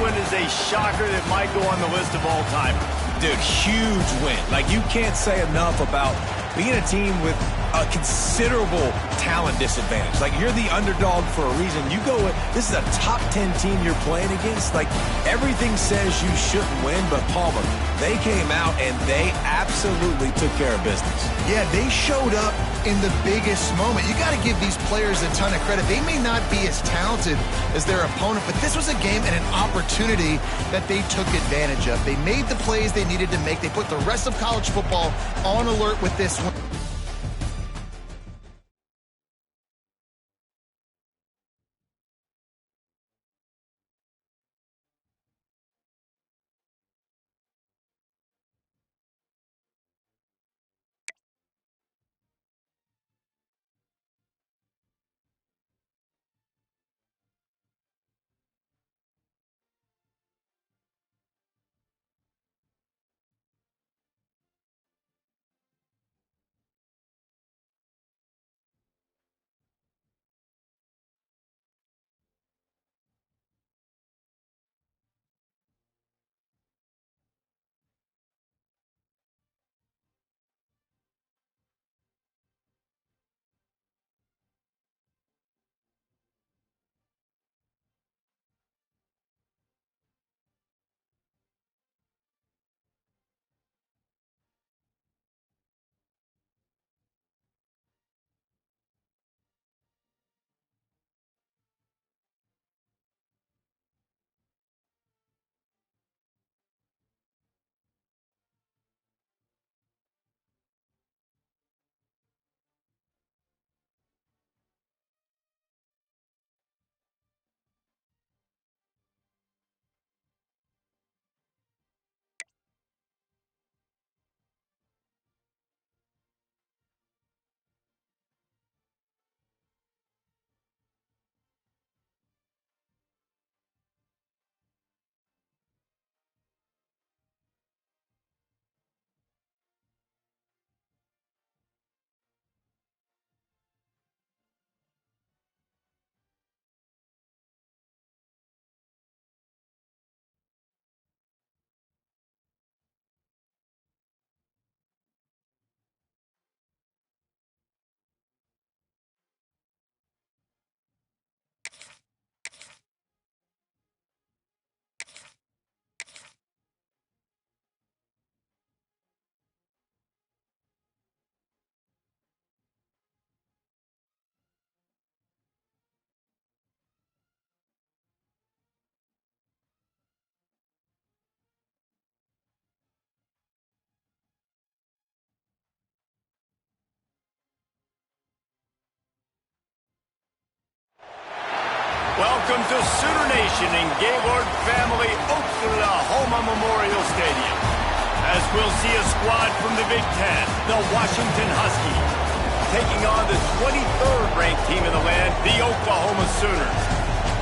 one is a shocker that might go on the list of all time. Dude, huge win. Like, you can't say enough about being a team with a considerable talent disadvantage. Like, you're the underdog for a reason. You go with, this is a top 10 team you're playing against. Like, everything says you shouldn't win, but Palmer, they came out and they absolutely took care of business. Yeah, they showed up in the biggest moment. You got to give these players a ton of credit. They may not be as talented as their opponent, but this was a game and an opportunity that they took advantage of. They made the plays they needed to make. They put the rest of college football on alert with this win. Welcome to Sooner Nation in Gaylord Family Oklahoma Memorial Stadium. As we'll see a squad from the Big Ten, the Washington Huskies, taking on the 23rd ranked team in the land, the Oklahoma Sooners.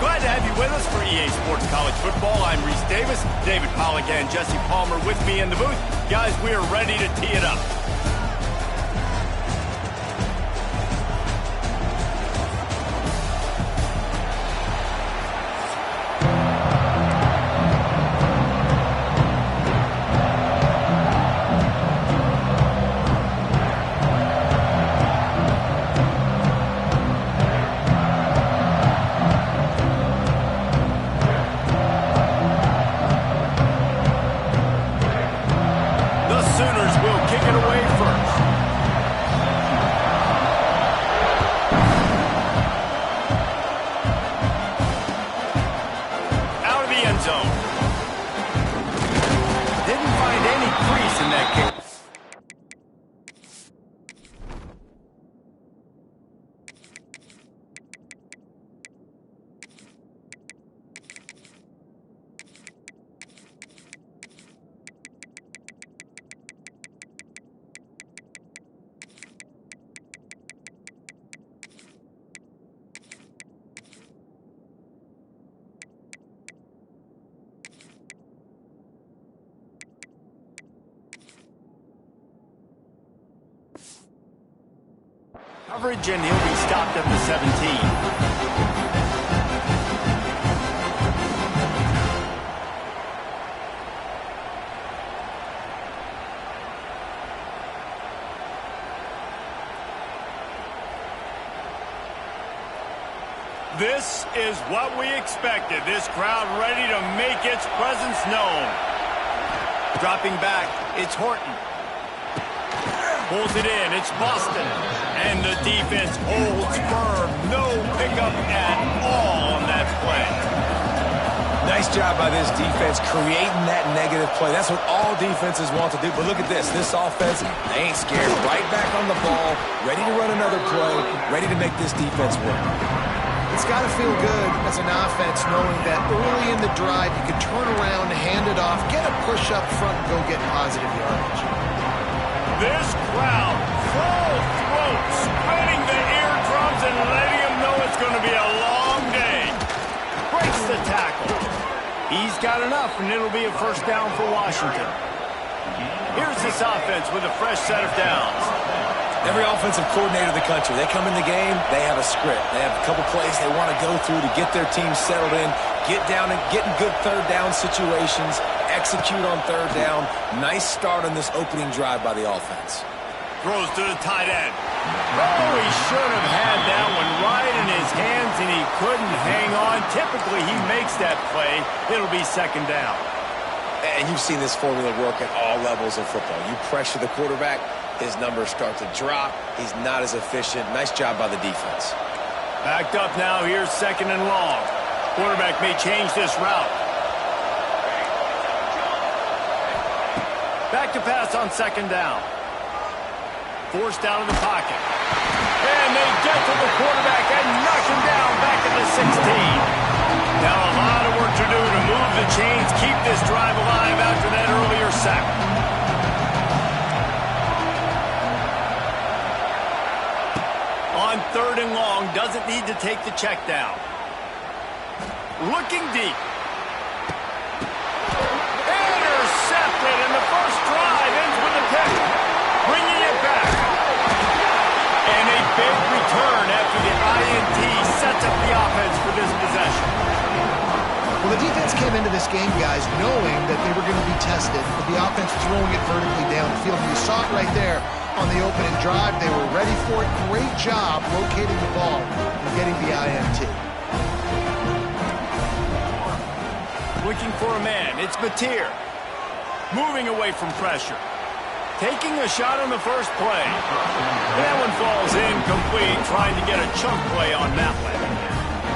Glad to have you with us for EA Sports College Football. I'm Reese Davis, David Pollack and Jesse Palmer with me in the booth. Guys, we are ready to tee it up. Coverage, and he'll be stopped at the 17. This is what we expected. This crowd ready to make its presence known. Dropping back, it's Horton. Pulls it in, it's Boston. And the defense holds firm. No pickup at all on that play. Nice job by this defense creating that negative play. That's what all defenses want to do. But look at this. This offense, they ain't scared. Right back on the ball, ready to run another play, ready to make this defense work. It's got to feel good as an offense knowing that early in the drive you can turn around, hand it off, get a push up front, and go get positive yardage. This crowd, full throat, spinning the eardrums and letting them know it's going to be a long day. Breaks the tackle. He's got enough, and it'll be a first down for Washington. Here's this offense with a fresh set of downs. Every offensive coordinator in the country, they come in the game, they have a script. They have a couple plays they want to go through to get their team settled in, get down and get in good third down situations, execute on third down. Nice start on this opening drive by the offense. Throws to the tight end. Oh, he should have had that one right in his hands, and he couldn't hang on. Typically, he makes that play. It'll be second down. And you've seen this formula work at all levels of football. You pressure the quarterback, his numbers start to drop. He's not as efficient. Nice job by the defense. Backed up now. Here's second and long. Quarterback may change this route. Back to pass on second down. Forced down in the pocket. And they get to the quarterback and knock him down back at the 16. Now a lot of work to do to move the chains, keep this drive alive after that earlier sack. On third and long, doesn't need to take the check down. Looking deep. Intercepted, and the first drive ends with a pick. Bringing it back. And a big return after the INT sets up the offense for this possession. Well, the defense came into this game, guys, knowing that they were going to be tested with the offense throwing it vertically down the field. You saw it right there on the opening drive. They were ready for it. Great job locating the ball and getting the INT. Looking for a man. It's Mateer. Moving away from pressure. Taking a shot on the first play. That one falls incomplete, trying to get a chunk play on that one.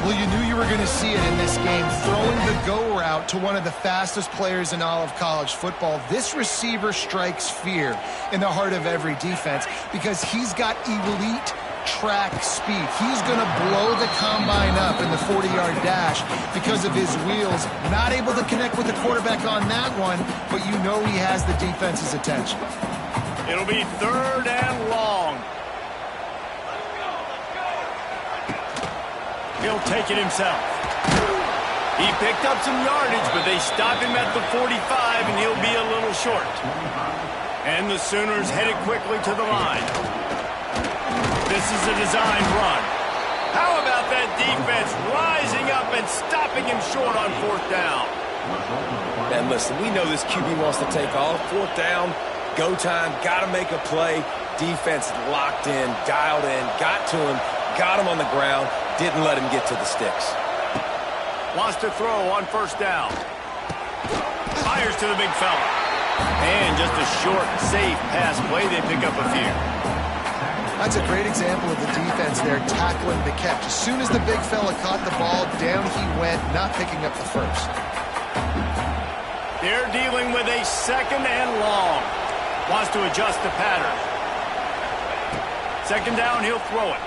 Well, you knew you were going to see it in this game, throwing the go route to one of the fastest players in all of college football. This receiver strikes fear in the heart of every defense because he's got elite track speed. He's going to blow the combine up in the 40-yard dash because of his wheels. Not able to connect with the quarterback on that one, but you know he has the defense's attention. It'll be 3rd and long. He'll take it himself. He picked up some yardage, but they stop him at the 45, and he'll be a little short. And the Sooners headed quickly to the line. This is a designed run. How about that defense rising up and stopping him short on 4th down? And listen, we know this QB wants to take off. 4th down, go time, got to make a play. Defense locked in, dialed in, got to him, got him on the ground, didn't let him get to the sticks. Wants to throw on 1st down. Fires to the big fella. And just a short, safe pass play. They pick up a few. That's a great example of the defense there tackling the catch. As soon as the big fella caught the ball, down he went, not picking up the first. They're dealing with a 2nd and long. Wants to adjust the pattern. 2nd down, he'll throw it.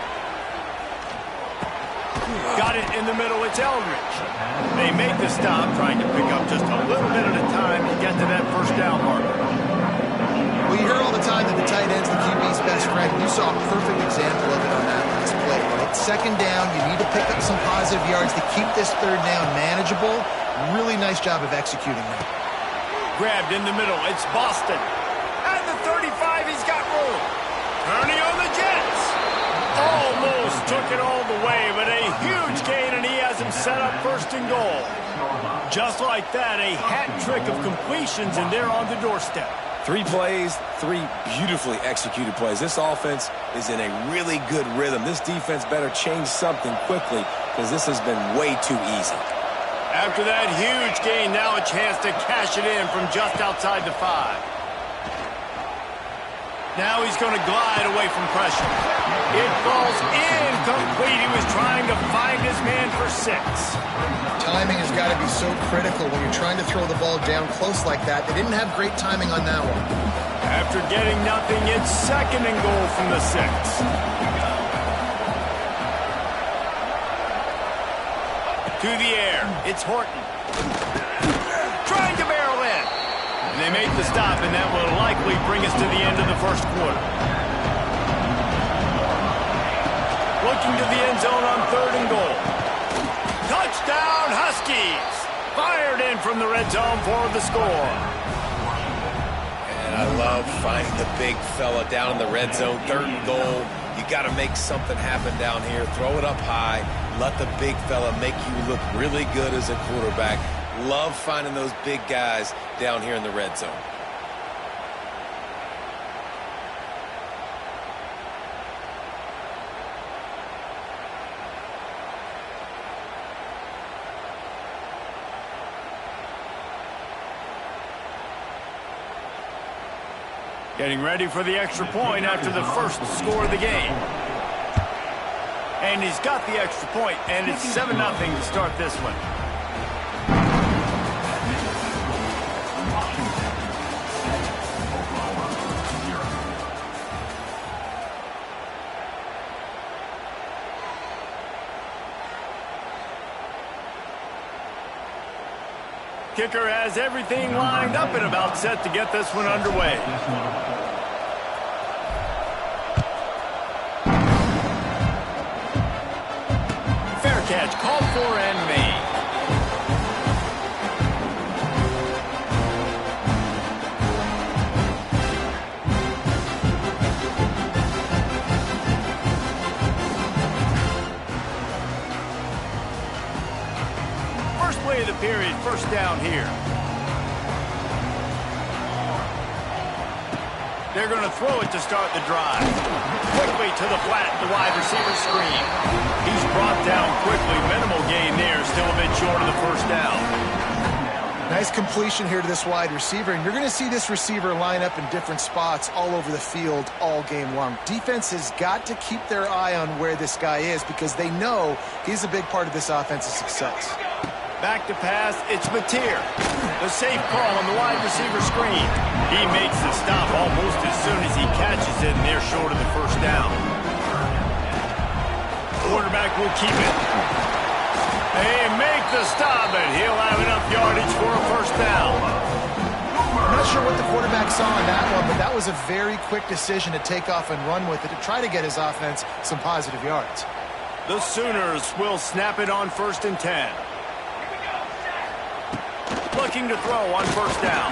Got it in the middle, it's Eldridge. They make the stop, trying to pick up just a little bit at a time to get to that 1st down mark. Well, you hear all the time that the tight end's the QB's best friend. You saw a perfect example of it on that last play. Right? 2nd down, you need to pick up some positive yards to keep this 3rd down manageable. Really nice job of executing that. Grabbed in the middle, it's Boston. At the 35, he's got room. Turning on the Jets. Almost took it all the way, but a huge gain, and he has him set up 1st and goal. Just like that, a hat trick of completions, and they're on the doorstep. 3 plays, 3 beautifully executed plays. This offense is in a really good rhythm. This defense better change something quickly because this has been way too easy. After that huge gain, now a chance to cash it in from just outside the 5. Now he's going to glide away from pressure. It falls incomplete. He was trying to find his man for 6. Timing has got to be so critical when you're trying to throw the ball down close like that. They didn't have great timing on that one. After getting nothing, it's 2nd and goal from the 6. To the air, it's Horton. Trying to barrel in. And they make the stop, and that will likely bring us to the end of the 1st quarter. Looking to the end zone on 3rd and goal. Touchdown, Huskies! Fired in from the red zone for the score. And I love finding the big fella down in the red zone, 3rd and goal. You got to make something happen down here. Throw it up high. Let the big fella make you look really good as a quarterback. Love finding those big guys down here in the red zone. Getting ready for the extra point after the 1st score of the game. And he's got the extra point, and it's 7-0 to start this one. Kicker has everything lined up and about set to get this one underway. Fair catch, called for and made. Play of the period, 1st down here. They're going to throw it to start the drive. Quickly to the flat, the wide receiver screen. He's brought down quickly. Minimal gain there, still a bit short of the 1st down. Nice completion here to this wide receiver, and you're going to see this receiver line up in different spots all over the field all game long. Defense has got to keep their eye on where this guy is because they know he's a big part of this offense's success. Back to pass, it's Mateer. The safe call on the wide receiver screen. He makes the stop almost as soon as he catches it, and they're short of the 1st down. quarterback will keep it. They make the stop, and he'll have enough yardage for a first down. I'm not sure what the quarterback saw in that one, but that was a very quick decision to take off and run with it to try to get his offense some positive yards. The Sooners will snap it on 1st and 10. Looking to throw on first down.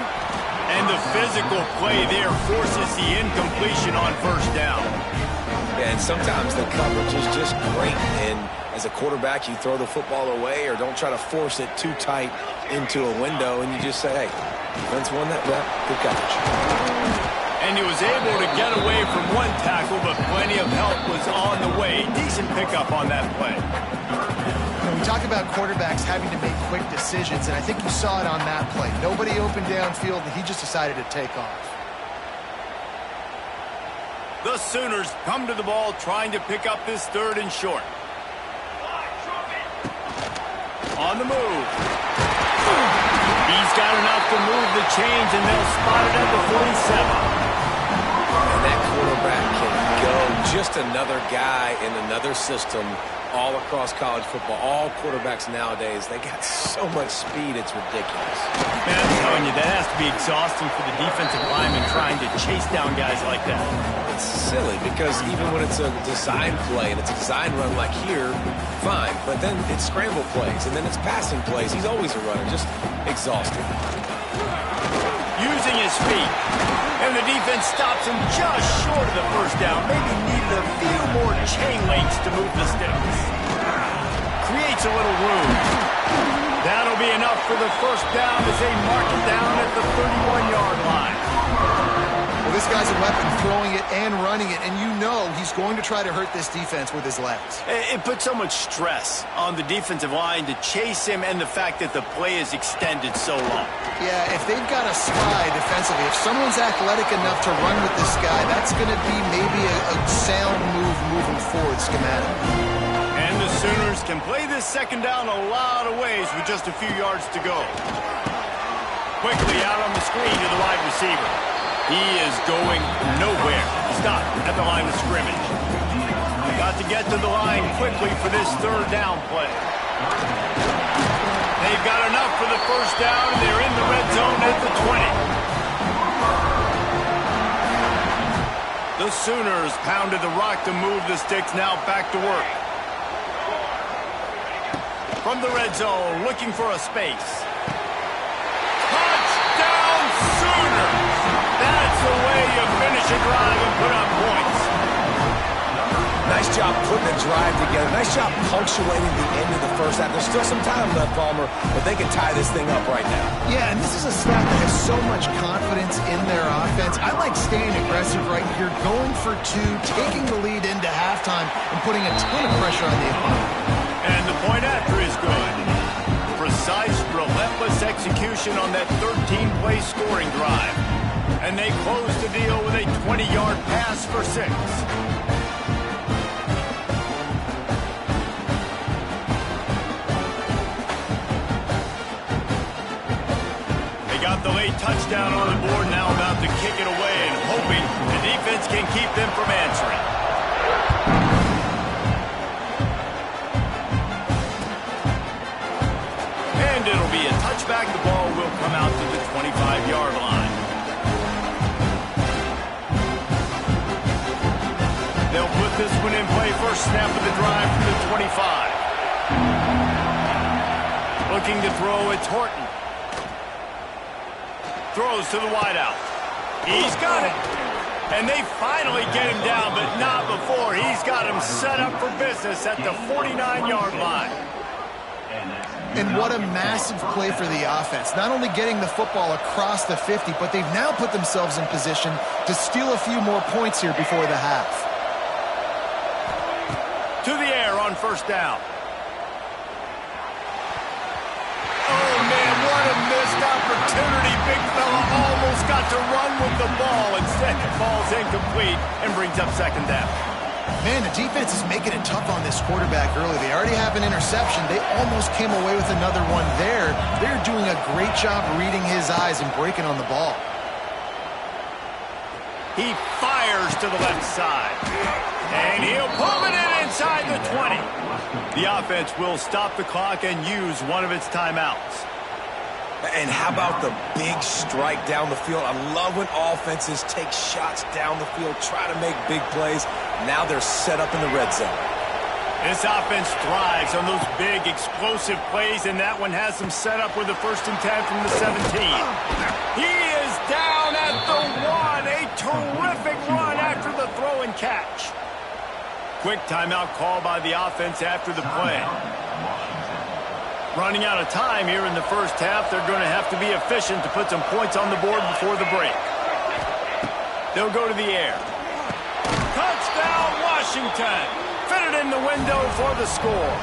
And the physical play there forces the incompletion on first down. Yeah, and sometimes the coverage is just great. And as a quarterback, you throw the football away or don't try to force it too tight into a window, and you just say, hey, defense won that rep, good coverage. And he was able to get away from one tackle, but plenty of help was on the way. Decent pickup on that play. We talk about quarterbacks having to make quick decisions, and I think you saw it on that play. Nobody opened downfield, and he just decided to take off. The Sooners come to the ball trying to pick up this 3rd and short. On the move. He's got enough to move the chains, and they'll spot it at the 47. And that quarterback can go. Just another guy in another system all across college football. All quarterbacks nowadays, they got so much speed, it's ridiculous. Man, I'm telling you, that has to be exhausting for the defensive lineman trying to chase down guys like that. It's silly because even when it's a design play and it's a design run like here, fine. But then it's scramble plays and then it's passing plays. He's always a runner, just exhausting. Using his feet. And the defense stops him just short of the first down. Maybe needed a few more chain links to move the sticks. Creates a little room. That'll be enough for the first down as they mark it down at the 31-yard line. Well, this guy's a weapon, throwing it and running it, and you know he's going to try to hurt this defense with his legs. It puts so much stress on the defensive line to chase him and the fact that the play is extended so long. Yeah, if they've got a spy defensively, if someone's athletic enough to run with this guy, that's going to be maybe a sound move moving forward schematic. And the Sooners can play this second down a lot of ways with just a few yards to go. Quickly out on the screen to the wide receiver. He is going nowhere. Stop at the line of scrimmage. Got to get to the line quickly for this 3rd down play. They've got enough for the first down, and they're in the red zone at the 20. The Sooners pounded the rock to move the sticks, now back to work. From the red zone, looking for a space. Touchdown, Sooners! That's the way you finish a drive and put up points. Nice job putting the drive together. Nice job punctuating the end of the first half. There's still some time left, Palmer, but they can tie this thing up right now. Yeah, and this is a staff that has so much confidence in their offense. I like staying aggressive right here, going for 2, taking the lead into halftime, and putting a ton of pressure on the opponent. And the point after is good. Precise, relentless execution on that 13-play scoring drive. And they close the deal with a 20-yard pass for 6. They got the late touchdown on the board, now about to kick it away and hoping the defense can keep them from answering. And it'll be a touchback. The ball will come out to the 25-yard line. They'll put this one in play. First snap of the drive from the 25. Looking to throw, it's Horton. Throws to the wideout. He's got it. And they finally get him down, but not before. He's got him set up for business at the 49-yard line. And what a massive play for the offense. Not only getting the football across the 50, but they've now put themselves in position to steal a few more points here before the half. To the air on first down. Oh, man, what a missed opportunity. Big fella almost got to run with the ball. Instead, it falls incomplete and brings up second down. Man, the defense is making it tough on this quarterback early. They already have an interception. They almost came away with another one there. They're doing a great job reading his eyes and breaking on the ball. He fires to the left side. And he'll pull it in inside the 20. The offense will stop the clock and use one of its timeouts. And how about the big strike down the field? I love when offenses take shots down the field, try to make big plays. Now they're set up in the red zone. This offense thrives on those big, explosive plays, and that one has them set up with a 1st and 10 from the 17. He is down at the 1. A terrific run after the throw and catch. Quick timeout call by the offense after the play. Running out of time here in the first half, they're going to have to be efficient to put some points on the board before the break. They'll go to the air. Touchdown, Washington! Fitted in the window for the score.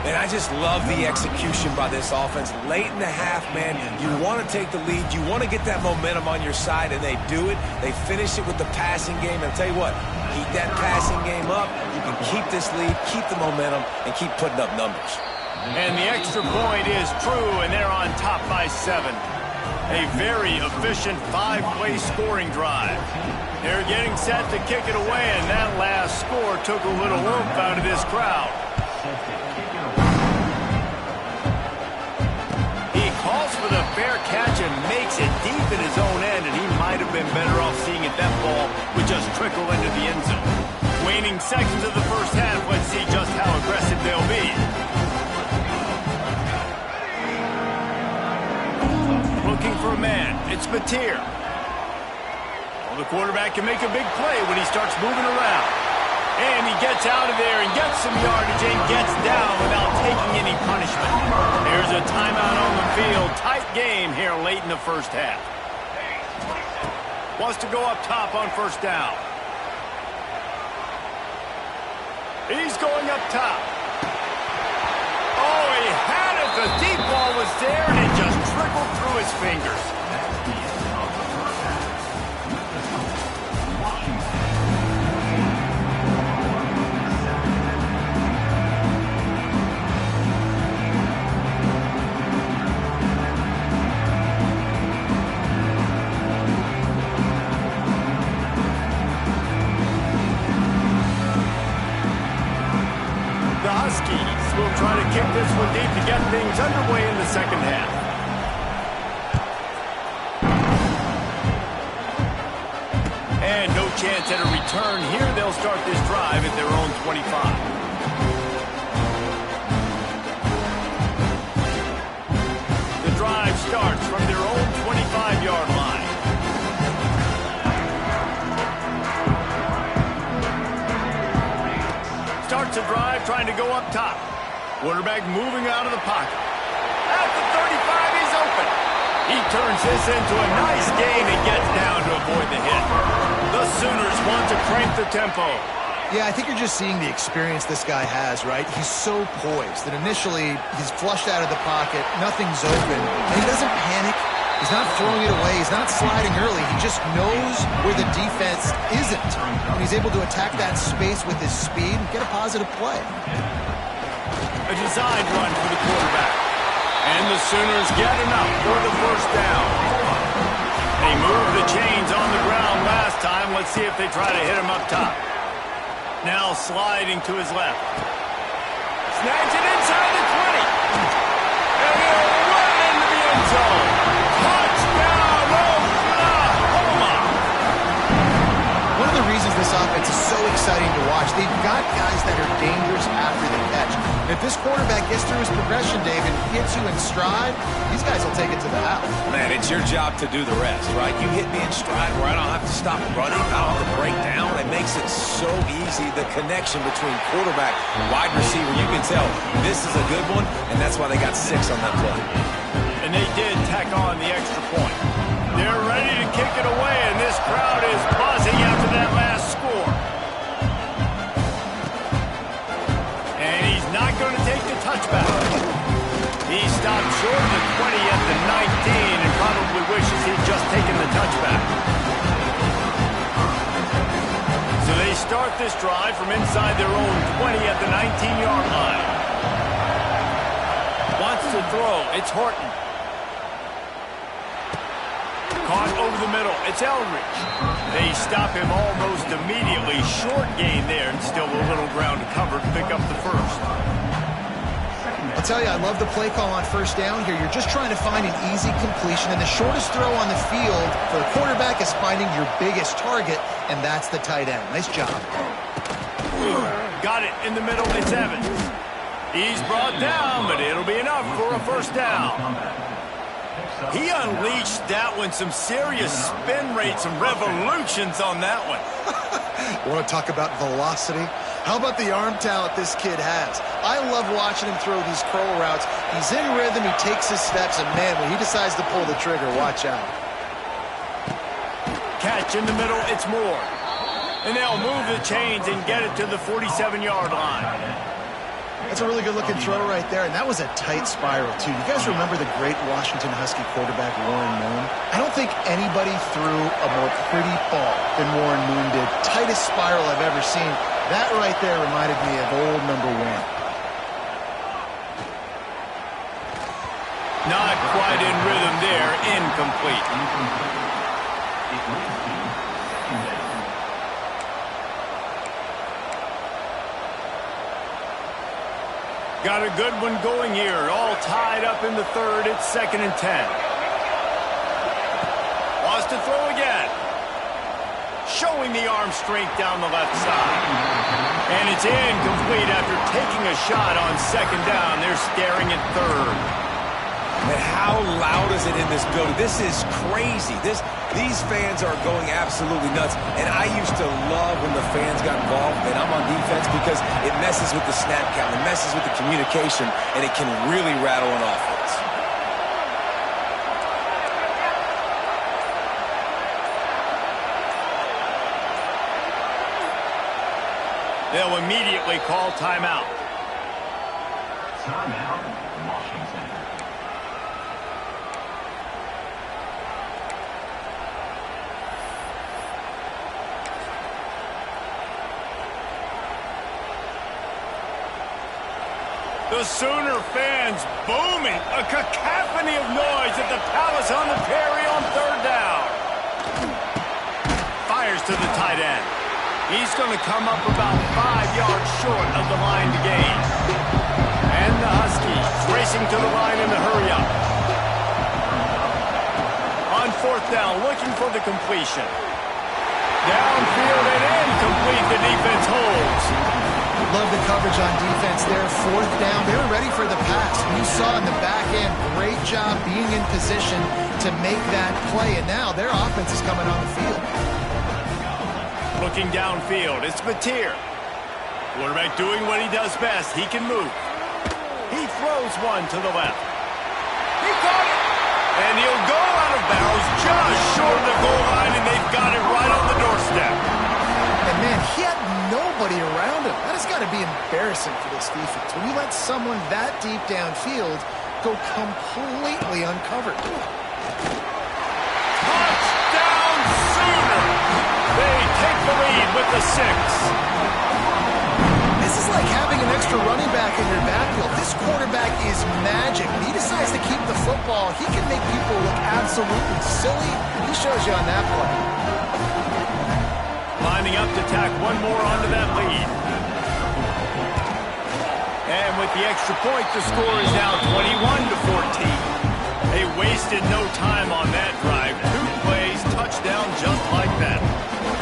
And I just love the execution by this offense. Late in the half, man, you want to take the lead. You want to get that momentum on your side, and they do it. They finish it with the passing game. And I'll tell you what, keep that passing game up. You can keep this lead, keep the momentum, and keep putting up numbers. And the extra point is true, and they're on top by 7. A very efficient 5-play scoring drive. They're getting set to kick it away, and that last score took a little oomph out of this crowd. He calls for the fair catch and makes it deep in his own end, and he might have been better off seeing it that ball would just trickle into the end zone. Waning seconds of the first half, let's see just how aggressive they'll be. Looking for a man. It's Mateer. Well, the quarterback can make a big play when he starts moving around. And he gets out of there and gets some yardage and gets down without taking any punishment. There's a timeout on the field. Tight game here late in the first half. Wants to go up top on 1st down. He's going up top. Oh, he had it. The deep ball was there, and it just trickled through his fingers. The Huskies will try to kick this one deep to get things underway in the second half. And no chance at a return here. They'll start this drive at their own 25. The drive starts from their own 25-yard line. Starts a drive trying to go up top. Quarterback moving out of the pocket. At the 35, he's open. He turns this into a nice gain and gets down to avoid the hit. The Sooners want to crank the tempo. Yeah, I think you're just seeing the experience this guy has, right? He's so poised that initially he's flushed out of the pocket, nothing's open, and he doesn't panic. He's not throwing it away. He's not sliding early. He just knows where the defense isn't, and he's able to attack that space with his speed and get a positive play. A designed run for the quarterback. And the Sooners get enough for the 1st down. They moved the chains on the ground last time. Let's see if they try to hit him up top. Now sliding to his left. Snags it inside the 20. And he'll run into the end zone. Touchdown, Oklahoma! One of the reasons this offense is so exciting to watch, they've got guys that are dangerous after the catch. If this quarterback gets through his progression, David, hits you in stride, these guys will take it to the house. Man, it's your job to do the rest, right? You hit me in stride where I don't have to stop running, I don't have to break down. It makes it so easy, the connection between quarterback and wide receiver. You can tell this is a good one, and that's why they got 6 on that play. And they did tack on the extra point. They're ready to kick it away, and this crowd is buzzing after that last score. And he's not going to take the touchback. He stopped short of the 20 at the 19 and probably wishes he'd just taken the touchback. So they start this drive from inside their own 20 at the 19-yard line. Wants to throw. It's Horton. caught over the middle. It's Eldridge. They stop him almost immediately. Short gain there, and still a little ground to cover to pick up the first. I'll tell you, I love the play call on first down here. You're just trying to find an easy completion, and the shortest throw on the field for the quarterback is finding your biggest target, and that's the tight end. Nice job. Got it in the middle. It's Evans. He's brought down, but it'll be enough for a first down. He unleashed that one. Some serious spin rate, some revolutions on that one. Want to talk about velocity? How about the arm talent this kid has? I love watching him throw these curl routes. He's in rhythm, he takes his steps, and man, when he decides to pull the trigger, watch out. Catch in the middle, it's Moore. And they'll move the chains and get it to the 47-yard line. That's a really good-looking throw right there, and that was a tight spiral, too. You guys remember the great Washington Husky quarterback Warren Moon? I don't think anybody threw a more pretty ball than Warren Moon did. Tightest spiral I've ever seen. That right there reminded me of old number 1. Not quite in rhythm there. Incomplete. Got a good one going here. All tied up in the third. It's 2nd and 10. Wants to throw again. Showing the arm strength down the left side. And it's incomplete after taking a shot on 2nd down. They're staring at 3rd. And how loud is it in this building? This is crazy. These fans are going absolutely nuts. And I used to love when the fans got involved and I'm on defense because it messes with the snap count. It messes with the communication, and it can really rattle an offense. They'll immediately call timeout. Timeout, Washington. The Sooner fans booming. A cacophony of noise at the Palace on the Prairie on 3rd down. Fires to the tight end. He's going to come up about 5 yards short of the line to gain. And the Huskies racing to the line in the hurry-up. On 4th down, looking for the completion. Downfield and incomplete. The defense holds. Love the coverage on defense there. 4th down. They were ready for the pass. You saw in the back end, great job being in position to make that play. And now their offense is coming on the field. Looking downfield, it's Mateer. Quarterback doing what he does best. He can move. He throws one to the left. He caught it. And he'll go out of bounds just short of the goal line, and they've got it right on the doorstep. And man, he had nobody around him. That has got to be embarrassing for this defense. When you let someone that deep downfield go completely uncovered. Touchdown Sooner! They take the lead with the 6. This is like having an extra running back in your backfield. This quarterback is magic. When he decides to keep the football, he can make people look absolutely silly. He shows you on that play. Lining up to tack one more onto that lead. And with the extra point, the score is now 21-14. They wasted no time on that drive. 2 plays, touchdown just like that.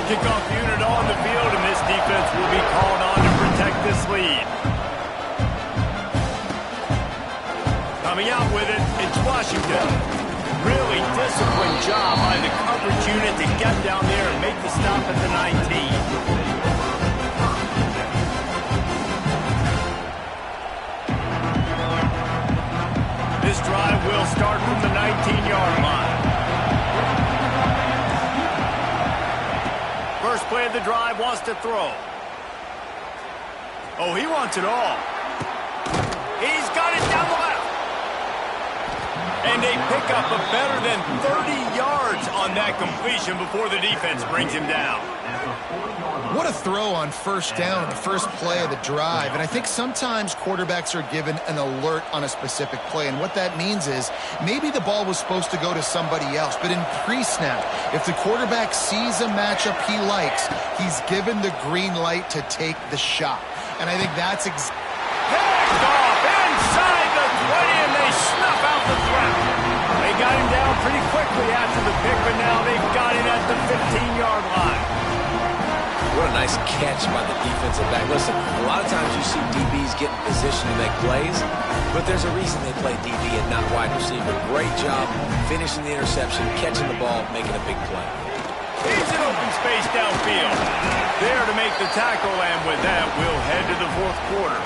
Kickoff unit on the field, and this defense will be called on to protect this lead. Coming out with it, it's Washington. Really disciplined job by the coverage unit to get down there and make the stop at the 19. This drive will start from the 19-yard line. First play of the drive, wants to throw. Oh, he wants it all. He's got it down the left. And they pick up a better than 30 yards on that completion before the defense brings him down. What a throw on first down on the first play of the drive. And I think sometimes quarterbacks are given an alert on a specific play. And what that means is maybe the ball was supposed to go to somebody else. But in pre-snap, if the quarterback sees a matchup he likes, he's given the green light to take the shot. And I think that's picked off inside the 20, and they snuff out the threat. They got him down pretty quickly after the pick, but now they've got him at the 15-yard line. What a nice catch by the defensive back. Listen, a lot of times you see DBs get in position to make plays, but there's a reason they play DB and not wide receiver. Great job finishing the interception, catching the ball, making a big play. He's in open space downfield. There to make the tackle, and with that, we'll head to the fourth quarter.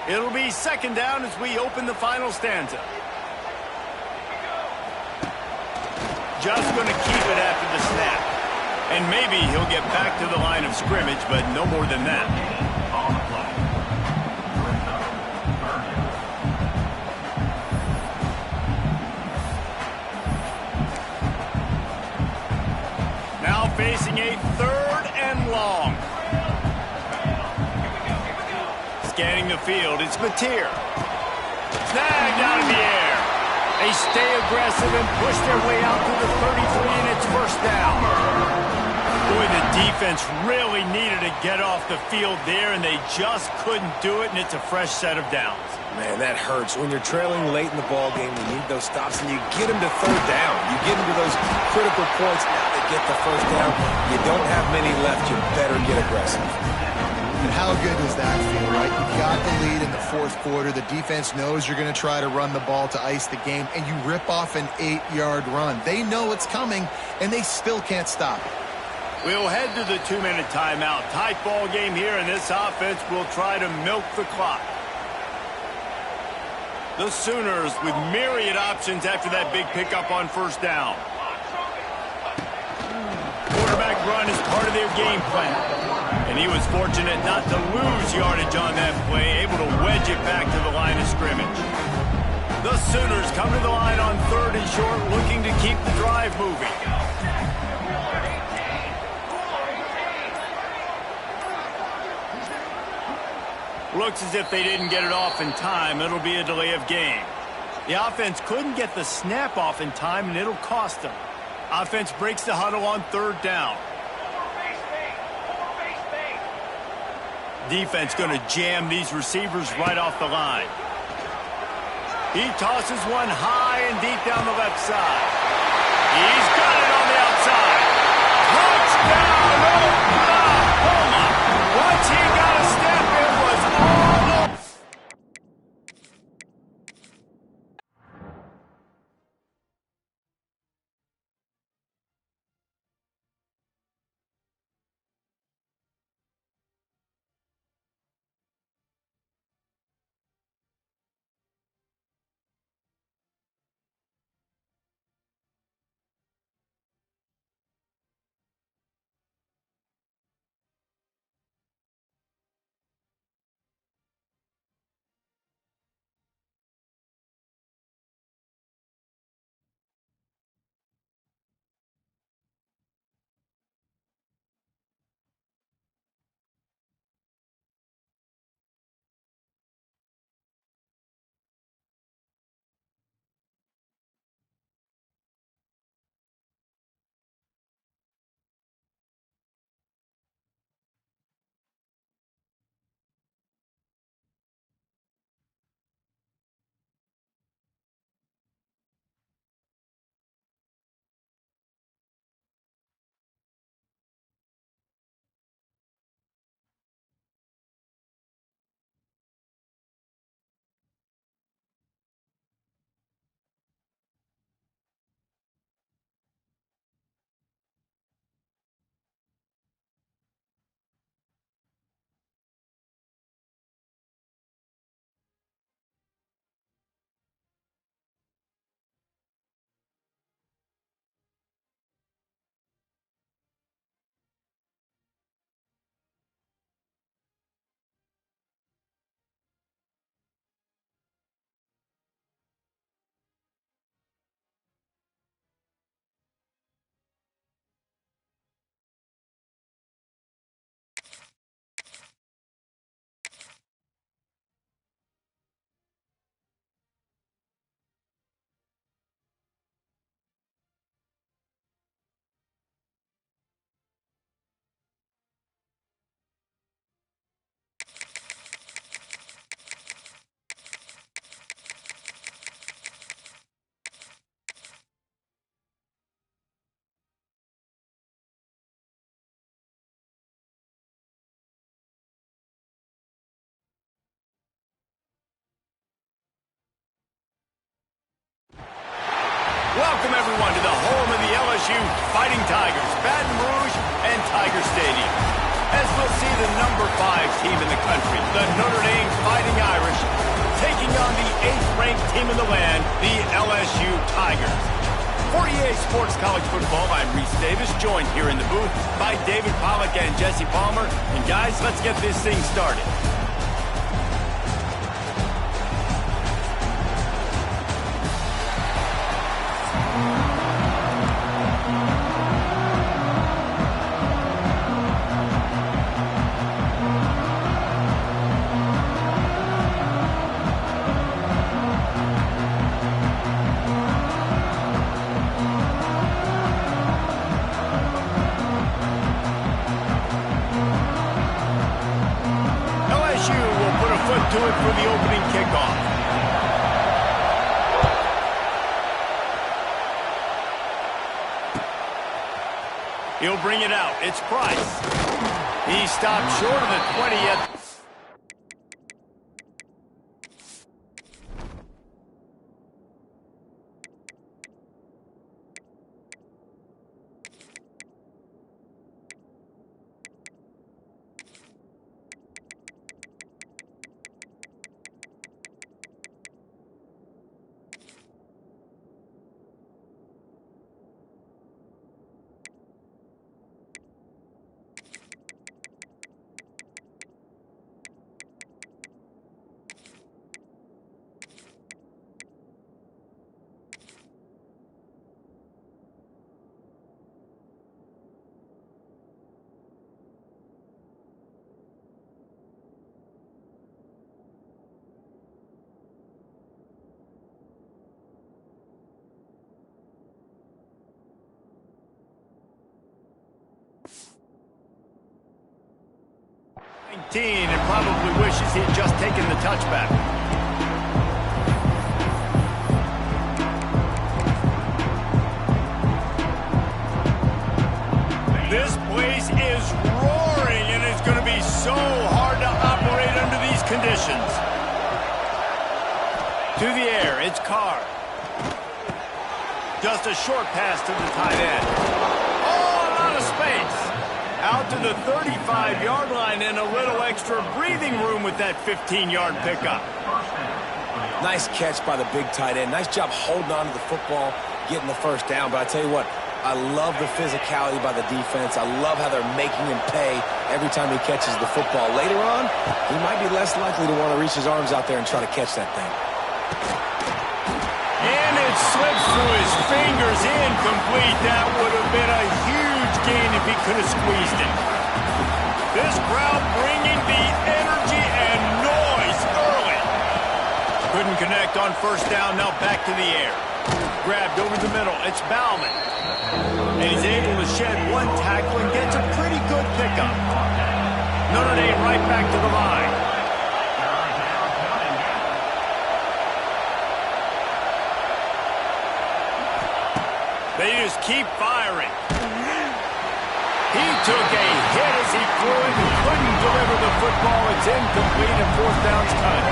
It'll be second down as we open the final stanza. Just going to keep it after the snap. And maybe he'll get back to the line of scrimmage, but no more than that. Now facing a third and long. Scanning the field, it's Mateer. Snagged out of the air. They stay aggressive and push their way out to the 33, and it's first down. Boy, the defense really needed to get off the field there, and they just couldn't do it, and it's a fresh set of downs. Man, that hurts. When you're trailing late in the ball game, you need those stops, and you get them to third down. You get them to those critical points. Now they get the first down. You don't have many left. You better get aggressive. And how good does that feel, right? You've got the lead in the fourth quarter. The defense knows you're going to try to run the ball to ice the game, and you rip off an 8-yard run. They know it's coming, and they still can't stop it. We'll head to the 2-minute timeout. Tight ball game here, and this offense will try to milk the clock. The Sooners with myriad options after that big pickup on first down. Quarterback run is part of their game plan. And he was fortunate not to lose yardage on that play, able to wedge it back to the line of scrimmage. The Sooners come to the line on third and short, looking to keep the drive moving. Looks as if they didn't get it off in time. It'll be a delay of game. The offense couldn't get the snap off in time, and it'll cost them. Offense breaks the huddle on third down. Defense going to jam these receivers right off the line. He tosses one high and deep down the left side. He's got it on the outside. Touchdown, Oklahoma! Once he got a step, it was all Welcome, everyone, to the home of the LSU Fighting Tigers, Baton Rouge and Tiger Stadium. As we'll see the number 5 team in the country, the Notre Dame Fighting Irish, taking on the 8th-ranked team in the land, the LSU Tigers. For EA Sports College Football, I'm Reese Davis, joined here in the booth by David Pollack and Jesse Palmer. And guys, let's get this thing started. To it for the opening kickoff. He'll bring it out. It's Price. He stopped short of the 20 yet. And probably wishes he'd just taken the touchback. This place is roaring, and it's going to be so hard to operate under these conditions. To the air, it's Carr. Just a short pass to the tight end. Oh, a lot of space. Out to the 35-yard line and a little extra breathing room with that 15-yard pickup. Nice catch by the big tight end. Nice job holding on to the football, getting the first down. But I tell you what, I love the physicality by the defense. I love how they're making him pay every time he catches the football. Later on, he might be less likely to want to reach his arms out there and try to catch that thing. And it slips through his fingers, incomplete. That would have been a huge gain if he could have squeezed it. This crowd bringing the energy and noise early. Couldn't connect on first down, now back to the air. Grabbed over the middle, it's Bauman. And he's able to shed one tackle and gets a pretty good pickup. Notre Dame right back to the line. They just keep firing. He took a hit as he threw it and couldn't deliver the football. It's incomplete and fourth down's cut.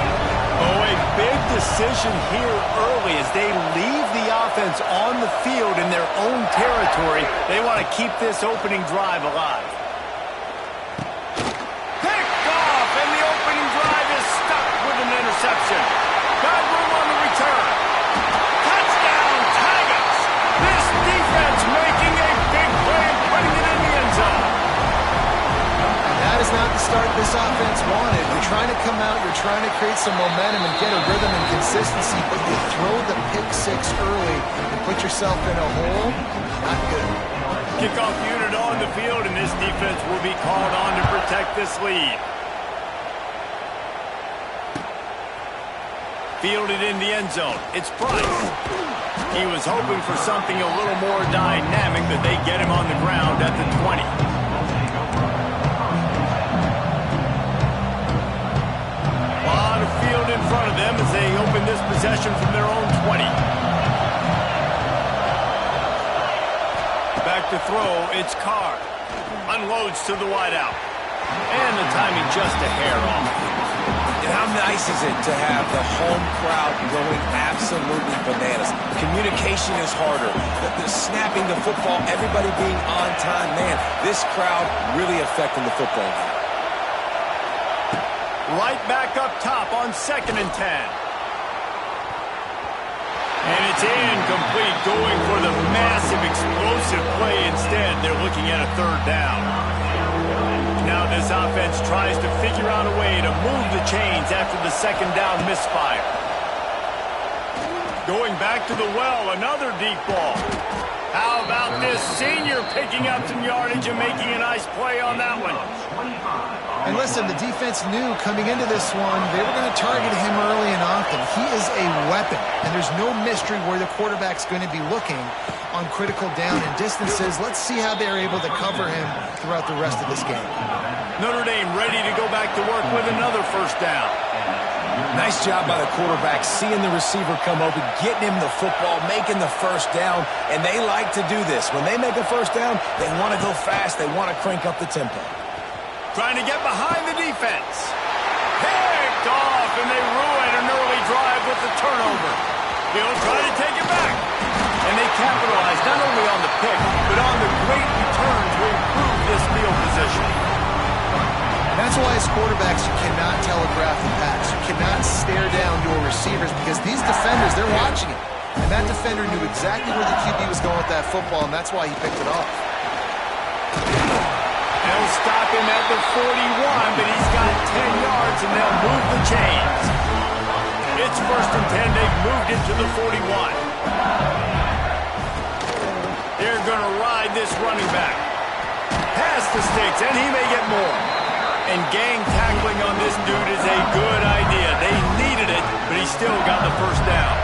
Oh, a big decision here early as they leave the offense on the field in their own territory. They want to keep this opening drive alive. Picked off, and the opening drive is stuck with an interception. Got room on the return. Touchdown, Tigers! This defense making a big play and putting it in the end zone. That is not the start this offense wanted. You're trying to come out, you're trying to create some momentum and get a rhythm and consistency, but you throw the pick six early and put yourself in a hole. Not good. Kickoff unit on the field, and this defense will be called on to protect this lead. Fielded in the end zone. It's Price. He was hoping for something a little more dynamic, but they get him on the ground at the 20. A lot of field in front of them as they open this possession from their own 20. Back to throw, it's Carr. Unloads to the wideout. And the timing just a hair off. And how nice is it to have the home crowd going absolutely bananas? Communication is harder. The snapping the football, everybody being on time. Man, this crowd really affecting the football game. Right back up top on 2nd and 10. And it's incomplete, going for the massive explosive play instead. They're looking at a 3rd down. Now this offense tries to figure out a way to move the chains after the 2nd down misfire. Going back to the well, another deep ball. How about this senior picking up some yardage and making a nice play on that one? And listen, the defense knew coming into this one, they were going to target him early and often. He is a weapon, and there's no mystery where the quarterback's going to be looking on critical down and distances. Let's see how they're able to cover him throughout the rest of this game. Notre Dame ready to go back to work with another 1st down. Nice job by the quarterback, seeing the receiver come open, getting him the football, making the 1st down, and they like to do this. When they make a 1st down, they want to go fast, they want to crank up the tempo. Trying to get behind the defense. Picked off, and they ruin an early drive with the turnover. They'll try to take it back. And they capitalize not only on the pick, but on the great return to improve this field position. And that's why as quarterbacks, you cannot telegraph the pass. You cannot stare down your receivers because these defenders, they're watching it. And that defender knew exactly where the QB was going with that football, and that's why he picked it off. They'll stop him at the 41, but he's got 10 yards, and they'll move the chains. It's 1st and 10. They've moved it to the 41. They're going to ride this running back. Pass the sticks, and he may get more. And gang tackling on this dude is a good idea. They needed it, but he still got the 1st down.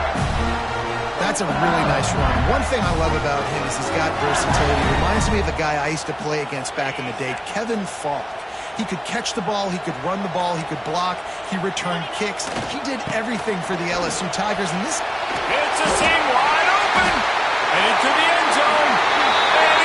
That's a really nice run. One thing I love about him is he's got versatility. He reminds me of a guy I used to play against back in the day, Kevin Falk. He could catch the ball, he could run the ball, he could block, he returned kicks. He did everything for the LSU Tigers, and this... It's a seam wide open, and into the end zone, and